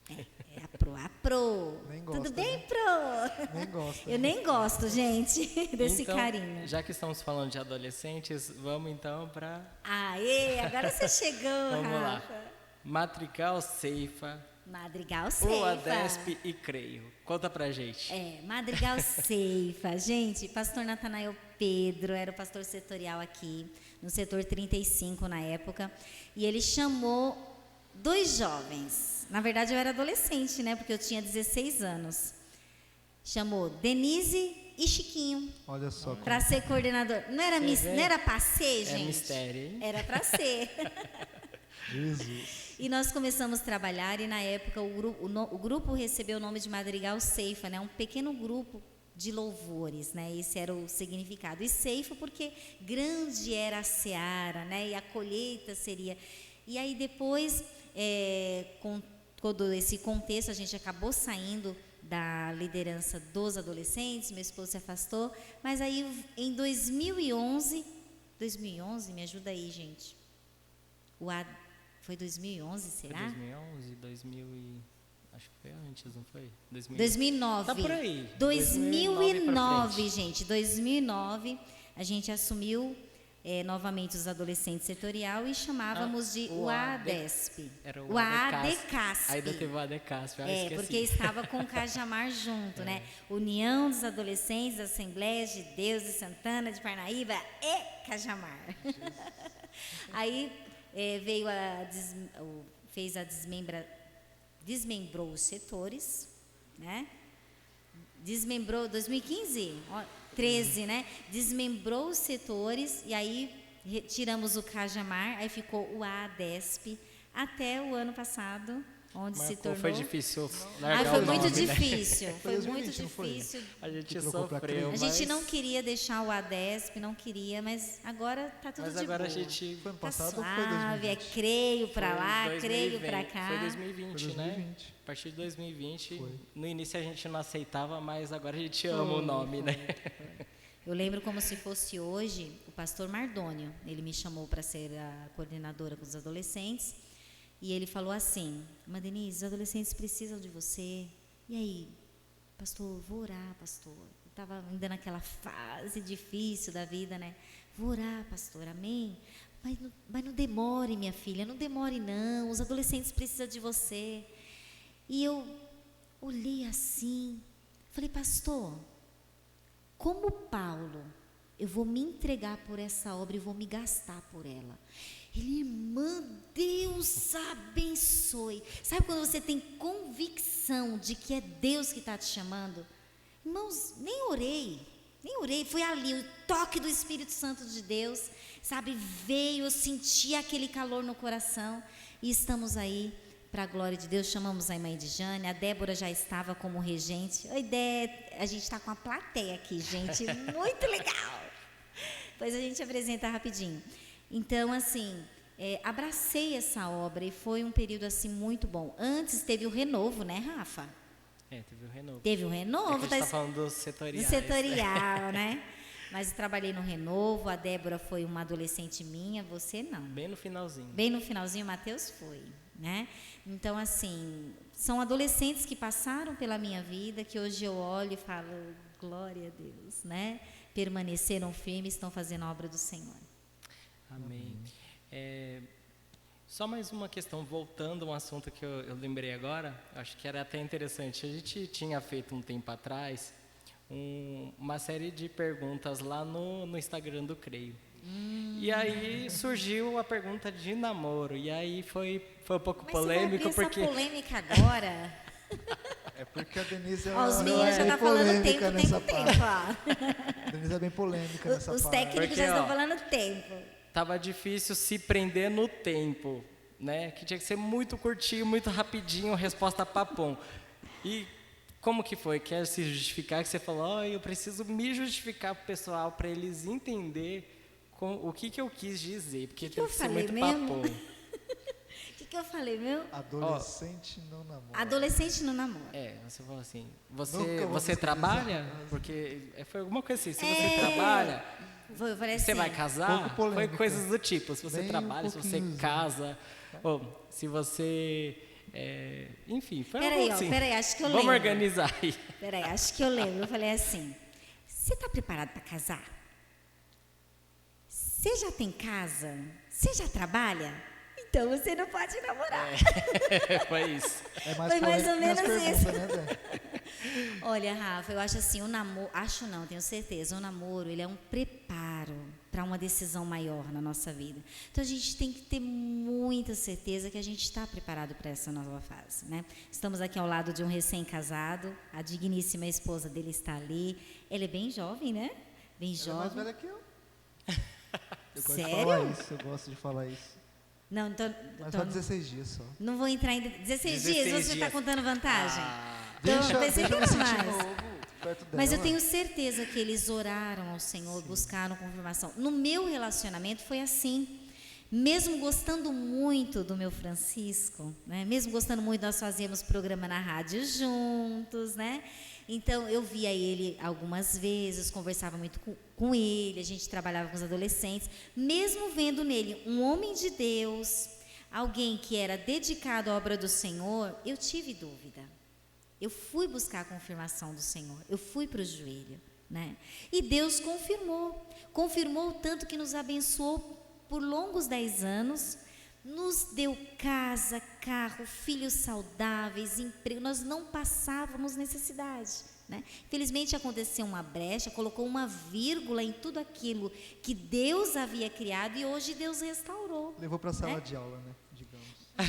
É a Pro. Nem gosta, Tudo bem, né? Pro? Nem gosta. Eu nem gosto, gente, desse Então, carinho. já que estamos falando de adolescentes, vamos então para... Aê, agora você chegou, Vamos lá. Rafa. Matrigal, Ceifa, Madrigal Ceifa. UADESP e CREIO. Conta pra gente. Madrigal Ceifa. Gente, pastor Natanael Pedro era o pastor setorial aqui, no setor 35 na época, e ele chamou 2 jovens. Na verdade, eu era adolescente, né, porque eu tinha 16 anos. Chamou Denise e Chiquinho Olha só. para ser coordenador. Não era para ser, gente? É mistério, hein? Era para ser. Jesus. E nós começamos a trabalhar e na época o grupo recebeu o nome de Madrigal Ceifa, né? Um pequeno grupo de louvores, né? Esse era o significado. E ceifa porque grande era a seara, né? E a colheita seria. E aí depois, com todo esse contexto, a gente acabou saindo da liderança dos adolescentes, meu esposo se afastou, mas aí em 2011, me ajuda aí, gente. Foi 2011, será? Foi 2011, 2000 e... Acho que foi antes, não foi? 2009. Tá por aí. 2009, gente. 2009, a gente assumiu novamente os adolescentes setorial e chamávamos de UADESP. Era o ADCASP. Ainda teve o ADCASP, esqueci. Porque estava com o Cajamar junto, né? União dos Adolescentes da Assembleia de Deus de Santana, de Parnaíba e Cajamar. Aí veio desmembrou os setores, né? Desmembrou 2015, 13, né? Desmembrou os setores e aí tiramos o Cajamar, aí ficou o ADESP até o ano passado, onde se tornou. Foi difícil largar foi o muito nome, difícil, né? foi 2020, muito não foi? difícil. A gente Que trocou pra sofreu, A mas... gente não queria deixar o ADESP, não queria, mas agora tá tudo Mas de agora boa. a gente... Foi ano Tá passado ou foi suave, 2020? creio pra Foi lá, 2020, creio pra cá. Foi 2020, Foi né? 2020. A partir de 2020, Foi. no início a gente não aceitava, mas agora a gente ama o nome, né? Eu lembro como se fosse hoje, o pastor Mardônio, ele me chamou para ser a coordenadora com os adolescentes, e ele falou assim: Denise, os adolescentes precisam de você. E aí, pastor, vou orar, pastor. Eu estava ainda naquela fase difícil da vida, né? Vou orar, pastor, amém? Mas não demore, minha filha, não demore não, os adolescentes precisam de você. E eu olhei assim, falei, pastor, como Paulo, eu vou me entregar por essa obra e vou me gastar por ela. Ele, irmã, Deus abençoe. Sabe quando você tem convicção de que é Deus que está te chamando? Irmãos, nem orei, Nem orei, foi ali, o toque do Espírito Santo de Deus, sabe, veio, eu senti aquele calor no coração, e estamos aí, para a glória de Deus, chamamos a irmã Edjane, a Débora já estava como regente. Oi, Dé, a gente está com a plateia aqui, gente, muito legal. Depois a gente apresenta rapidinho. Então, assim, abracei essa obra e foi um período, assim, muito bom. Antes teve o renovo, né, Rafa? Teve o renovo. Teve o renovo. A gente está falando dos setoriais. Do setorial, né? Mas eu trabalhei no renovo, a Débora foi uma adolescente minha, você não. Bem no finalzinho. Bem no finalzinho, o Matheus foi, né? Então, assim, são adolescentes que passaram pela minha vida, que hoje eu olho e falo, glória a Deus, né? Permaneceram firmes, estão fazendo a obra do Senhor. Amém. Só mais uma questão, voltando a um assunto que eu lembrei agora, acho que era até interessante. A gente tinha feito um tempo atrás uma série de perguntas lá no Instagram do Creio. E aí surgiu a pergunta de namoro, e aí foi um pouco polêmico. Mas você vai abrir porque essa polêmica agora? É porque a Denise Os meninos já estão falando tempo. A Denise é bem polêmica nessa parte. Os técnicos Porque, já estão falando tempo. Tava difícil se prender no tempo, né? Que tinha que ser muito curtinho, muito rapidinho, resposta papum. E como que foi? Quer se justificar? Que você falou, eu preciso me justificar pro pessoal para eles entender o que eu quis dizer, porque tem que ser muito papum. O que eu falei, meu? Adolescente não namora. Adolescente no namoro. Você falou assim, você trabalha? Porque foi alguma coisa assim, se você trabalha, eu falei assim, você vai casar? Foi coisas do tipo, se você Bem trabalha, se você casa, ou se você... enfim, foi algo assim. Peraí, acho que eu lembro. Vamos organizar aí. Peraí, acho que eu lembro. Eu falei assim, você está preparado para casar? Você já tem casa? Você já trabalha? Então você não pode namorar. Foi isso. Foi mais ou menos isso. Né, Olha, Rafa, eu acho assim, o namoro, tenho certeza, o namoro, ele é um preparo para uma decisão maior na nossa vida. Então a gente tem que ter muita certeza que a gente está preparado para essa nova fase, né? Estamos aqui ao lado de um recém-casado, a digníssima esposa dele está ali. Ela é bem jovem, né? Bem jovem. Ela é mais velha que eu. Sério? Eu gosto de falar isso. Não, então, Mas só 16 dias só. Não vou entrar em 16 dias, você está contando vantagem? Deixa eu pensei que era mais. novo, perto dela. Mas eu tenho certeza que eles oraram ao Senhor, buscaram confirmação. No meu relacionamento foi assim. Mesmo gostando muito do meu Francisco, né? Mesmo gostando muito, nós fazíamos programa na rádio juntos, né? Então, eu via ele algumas vezes, conversava muito com ele, a gente trabalhava com os adolescentes. Mesmo vendo nele um homem de Deus, alguém que era dedicado à obra do Senhor, eu tive dúvida. Eu fui buscar a confirmação do Senhor, eu fui para o joelho, né? E Deus confirmou tanto que nos abençoou por longos 10 anos, nos deu casa, carro, filhos saudáveis, emprego, nós não passávamos necessidade, né? Infelizmente aconteceu uma brecha, colocou uma vírgula em tudo aquilo que Deus havia criado e hoje Deus restaurou. Levou para a sala de aula, né? Digamos.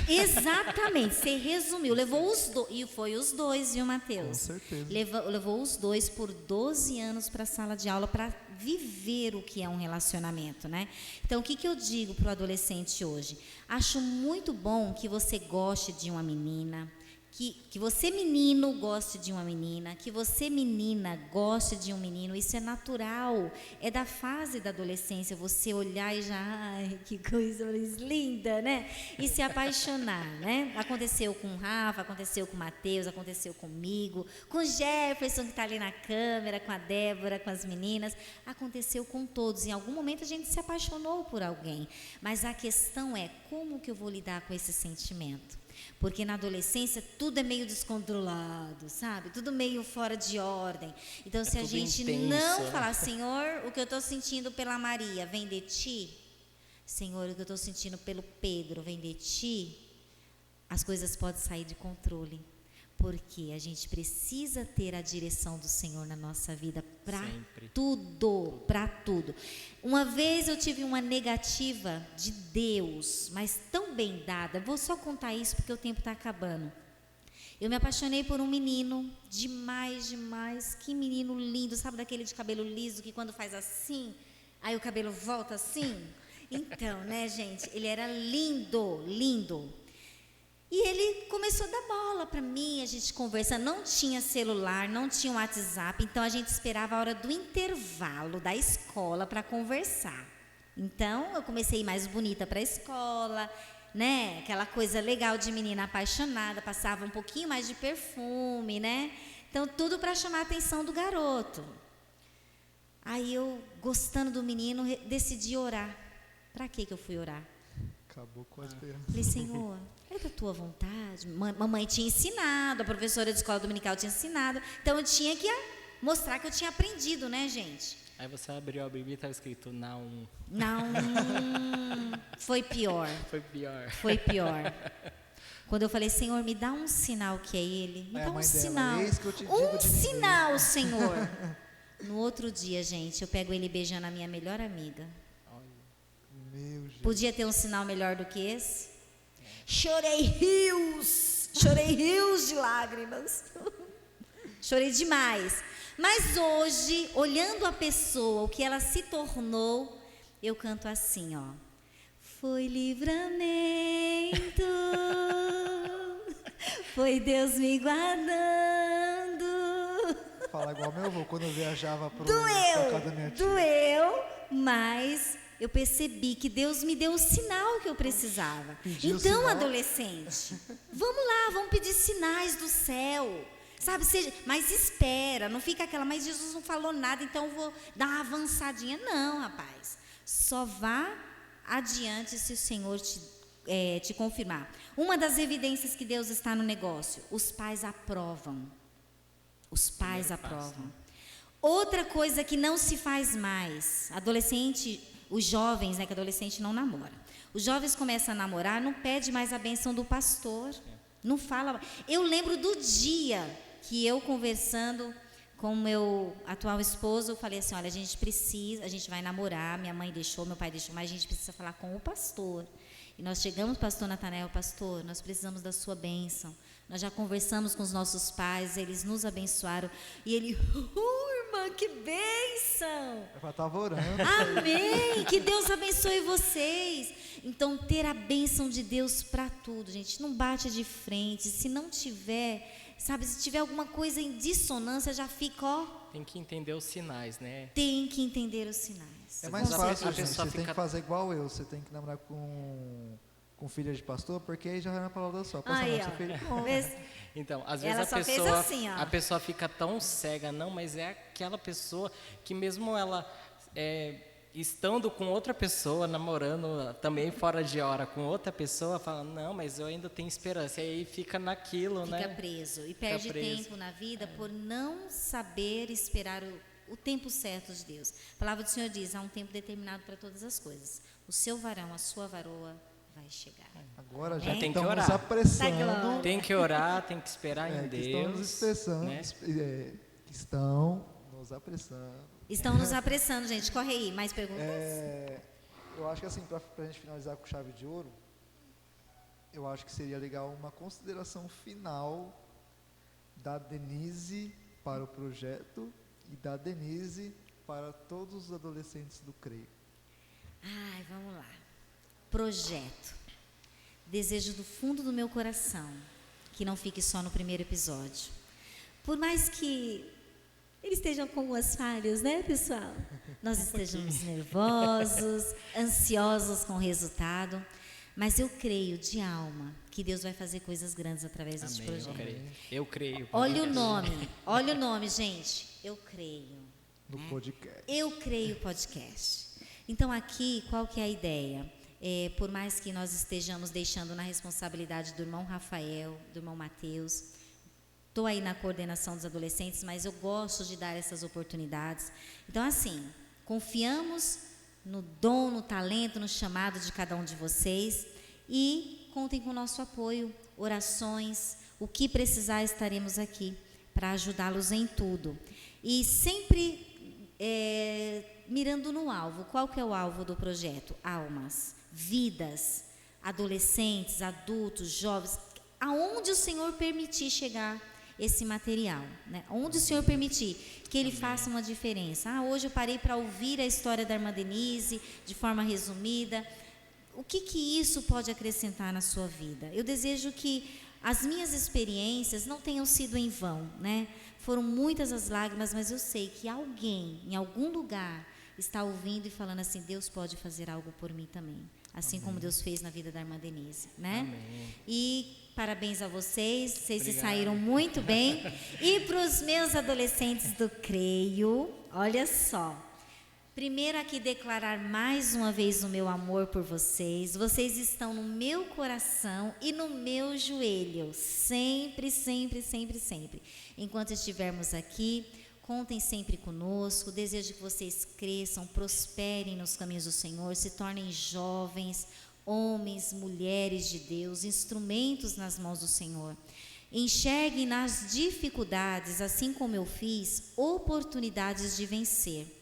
Exatamente, você resumiu, levou os dois, e foi os dois, viu, Matheus? Com certeza. Levou os dois por 12 anos para a sala de aula para viver o que é um relacionamento, né? Então, o que eu digo para o adolescente hoje? Acho muito bom que você goste de uma menina, que você menino goste de uma menina, que você menina goste de um menino, isso é natural, é da fase da adolescência, você olhar e já, ai, que coisa mais linda, né? E se apaixonar, né? Aconteceu com o Rafa, aconteceu com o Matheus, aconteceu comigo, com o Jefferson que está ali na câmera, com a Débora, com as meninas, aconteceu com todos, em algum momento a gente se apaixonou por alguém, mas a questão é, como que eu vou lidar com esse sentimento? Porque na adolescência tudo é meio descontrolado, sabe? Tudo meio fora de ordem. Então, se a gente não falar, Senhor, o que eu estou sentindo pela Maria vem de Ti, Senhor, o que eu estou sentindo pelo Pedro vem de Ti, as coisas podem sair de controle. Porque a gente precisa ter a direção do Senhor na nossa vida para tudo, para tudo. Uma vez eu tive uma negativa de Deus, mas tão bem dada. Vou só contar isso porque o tempo está acabando. Eu me apaixonei por um menino, demais, demais, que menino lindo, sabe daquele de cabelo liso que quando faz assim, aí o cabelo volta assim? Então, né, gente, ele era lindo, lindo. E ele começou a dar bola para mim, a gente conversando, não tinha celular, não tinha WhatsApp, então a gente esperava a hora do intervalo da escola para conversar. Então, eu comecei a ir mais bonita para a escola, né? Aquela coisa legal de menina apaixonada, passava um pouquinho mais de perfume, né? Então, tudo para chamar a atenção do garoto. Aí eu, gostando do menino, decidi orar. Para que eu fui orar? Acabou com a esperança. Falei, Senhor, é da tua vontade. Mamãe tinha ensinado, a professora de escola dominical tinha ensinado. Então, eu tinha que mostrar que eu tinha aprendido, né, gente? Aí você abriu a Bíblia e estava escrito não. Não, foi pior. Foi pior. Foi pior. Quando eu falei, Senhor, me dá um sinal que é Ele. Me dá um sinal. Eis que eu te digo Um de mim sinal, mesmo. Senhor. No outro dia, gente, eu pego ele beijando a minha melhor amiga. Meu Jesus. Podia ter um sinal melhor do que esse? Chorei rios de lágrimas. Chorei demais. Mas hoje, olhando a pessoa, o que ela se tornou, eu canto assim, ó. Foi livramento, foi Deus me guardando. Fala igual meu avô, quando eu viajava pra casa da minha tia. Doeu, mas eu percebi que Deus me deu o sinal que eu precisava. Pediu então, sinal? adolescente, vamos lá, vamos pedir sinais do céu. Sabe, mas espera, não fica aquela, mas Jesus não falou nada, então eu vou dar uma avançadinha. Não, rapaz, só vá adiante se o Senhor te confirmar. Uma das evidências que Deus está no negócio, os pais aprovam. Os pais aprovam. Outra coisa que não se faz mais, adolescente, os jovens, né, que adolescente não namora. Os jovens começam a namorar, não pede mais a bênção do pastor, não fala. Eu lembro do dia que eu conversando com o meu atual esposo, eu falei assim, olha, a gente vai namorar, minha mãe deixou, meu pai deixou, mas a gente precisa falar com o pastor. E nós chegamos, pastor Natanael, pastor, nós precisamos da sua bênção. Nós já conversamos com os nossos pais, eles nos abençoaram. E ele, irmã, que bênção! Eu estava orando. Amém! Que Deus abençoe vocês. Então, ter a bênção de Deus para tudo, gente. Não bate de frente. Se não tiver, sabe, se tiver alguma coisa em dissonância, já fica, ó. Tem que entender os sinais, né? Tem que entender os sinais. É mais A fácil, pessoa gente. Você tem fica- que fazer igual eu. Você tem que namorar com filha de pastor, porque aí já é na palavra só. Aí, Seu ó. filho, Então, às Ela vezes só fez assim, ó. a pessoa fica tão cega, não, mas é aquela pessoa que mesmo ela estando com outra pessoa, namorando também fora de hora com outra pessoa, fala, não, mas eu ainda tenho esperança. E aí fica naquilo, Fica né? preso e perde preso. tempo na vida por não saber esperar o tempo certo de Deus. A palavra do Senhor diz, há um tempo determinado para todas as coisas. O seu varão, a sua varoa vai chegar. agora já Tem que estamos orar. apressando. Da glória. Tem que orar, tem que esperar em Que estão nos Deus. apressando. né? Estão nos apressando. Estão nos apressando, gente. Corre aí. Mais perguntas? Eu acho que assim, para a gente finalizar com chave de ouro, eu acho que seria legal uma consideração final da Denise para o projeto e da Denise para todos os adolescentes do CREI. Ai, vamos lá. Projeto. Desejo do fundo do meu coração que não fique só no primeiro episódio. Por mais que ele esteja com algumas falhas, né, pessoal? Nós estejamos nervosos, ansiosos com o resultado, mas eu creio de alma que Deus vai fazer coisas grandes através deste Amém, projeto. eu creio. Olha o nome, gente. Eu creio. No podcast. Eu creio podcast. Então aqui, qual que é a ideia? Por mais que nós estejamos deixando na responsabilidade do irmão Rafael, do irmão Mateus, estou aí na coordenação dos adolescentes, mas eu gosto de dar essas oportunidades. Então assim, confiamos no dom, no talento, no chamado de cada um de vocês e contem com o nosso apoio, orações, o que precisar estaremos aqui para ajudá-los em tudo. E sempre mirando no alvo. Qual que é o alvo do projeto? Almas, vidas, adolescentes, adultos, jovens, aonde o Senhor permitir chegar esse material, né? Onde o Senhor permitir que ele faça uma diferença. Hoje eu parei para ouvir a história da irmã Denise de forma resumida. O que isso pode acrescentar na sua vida? Eu desejo que as minhas experiências não tenham sido em vão, né? Foram muitas as lágrimas, mas eu sei que alguém, em algum lugar, está ouvindo e falando assim, Deus pode fazer algo por mim também. Assim como Deus fez na vida da irmã Denise, né? Amém. E parabéns a vocês se Obrigado. saíram muito bem. E para os meus adolescentes do Creio, olha só. Primeiro aqui declarar mais uma vez o meu amor por vocês. Vocês estão no meu coração e no meu joelho. Sempre, sempre, sempre, sempre. Enquanto estivermos aqui, contem sempre conosco. Desejo que vocês cresçam, prosperem nos caminhos do Senhor, se tornem jovens, homens, mulheres de Deus, instrumentos nas mãos do Senhor. Enxerguem nas dificuldades, assim como eu fiz, oportunidades de vencer.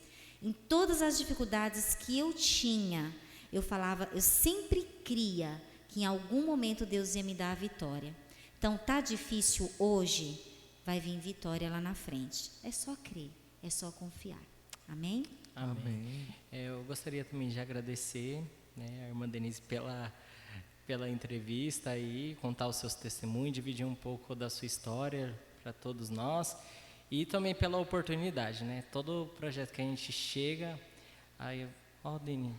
Em todas as dificuldades que eu tinha, eu falava, eu sempre cria que em algum momento Deus ia me dar a vitória. Então, tá difícil hoje, vai vir vitória lá na frente. É só crer, é só confiar. Amém? Amém. Eu gostaria também de agradecer, né, a irmã Denise pela entrevista aí, contar os seus testemunhos, dividir um pouco da sua história para todos nós. E também pela oportunidade, né? Todo projeto que a gente chega, aí, Deni,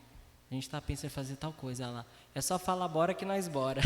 a gente está pensando em fazer tal coisa lá. É só falar bora que nós bora.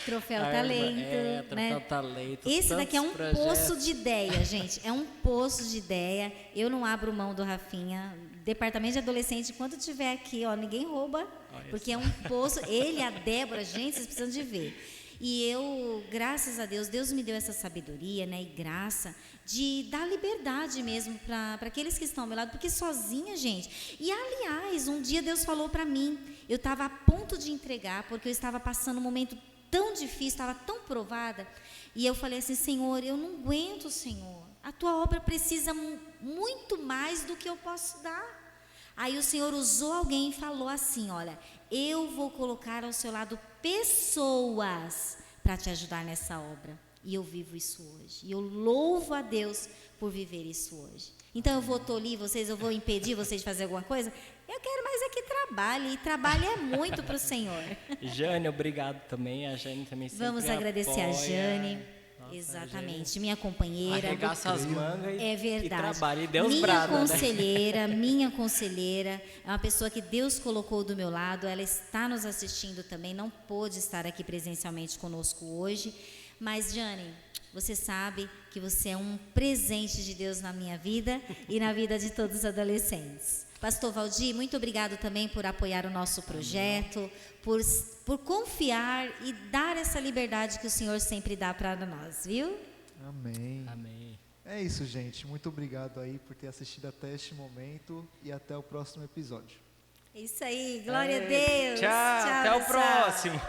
Troféu Talento. Troféu Talento. Esse daqui é um projetos. poço de ideia, gente. É um poço de ideia. Eu não abro mão do Rafinha. Departamento de adolescente, enquanto tiver aqui, ninguém rouba. Porque é um poço. Ele, a Débora, gente, vocês precisam de ver. E eu, graças a Deus, Deus me deu essa sabedoria, né, e graça de dar liberdade mesmo para aqueles que estão ao meu lado, porque sozinha, gente. E, aliás, um dia Deus falou para mim, eu estava a ponto de entregar, porque eu estava passando um momento tão difícil, estava tão provada, e eu falei assim, Senhor, eu não aguento, Senhor, a tua obra precisa muito mais do que eu posso dar. Aí o Senhor usou alguém e falou assim, olha, eu vou colocar ao seu lado pessoas para te ajudar nessa obra. E eu vivo isso hoje. E eu louvo a Deus por viver isso hoje. Então eu vou tolir vocês, eu vou impedir vocês de fazer alguma coisa? Eu quero mais é que trabalhe. E trabalhe é muito para o Senhor. Jane, obrigado também. A Jane também sempre Vamos agradecer apoia. a Jane. Nossa, exatamente, minha companheira. Arregaça as mangas é verdade. e trabalha. E Deus minha brada, conselheira, né? Minha conselheira, é uma pessoa que Deus colocou do meu lado, ela está nos assistindo também, não pôde estar aqui presencialmente conosco hoje, mas Jane, você sabe que você é um presente de Deus na minha vida e na vida de todos os adolescentes. Pastor Valdir, muito obrigado também por apoiar o nosso projeto, por confiar e dar essa liberdade que o Senhor sempre dá para nós, viu? Amém. Amém. É isso, gente. Muito obrigado aí por ter assistido até este momento e até o próximo episódio. É isso aí, glória a Deus. Tchau, até o próximo.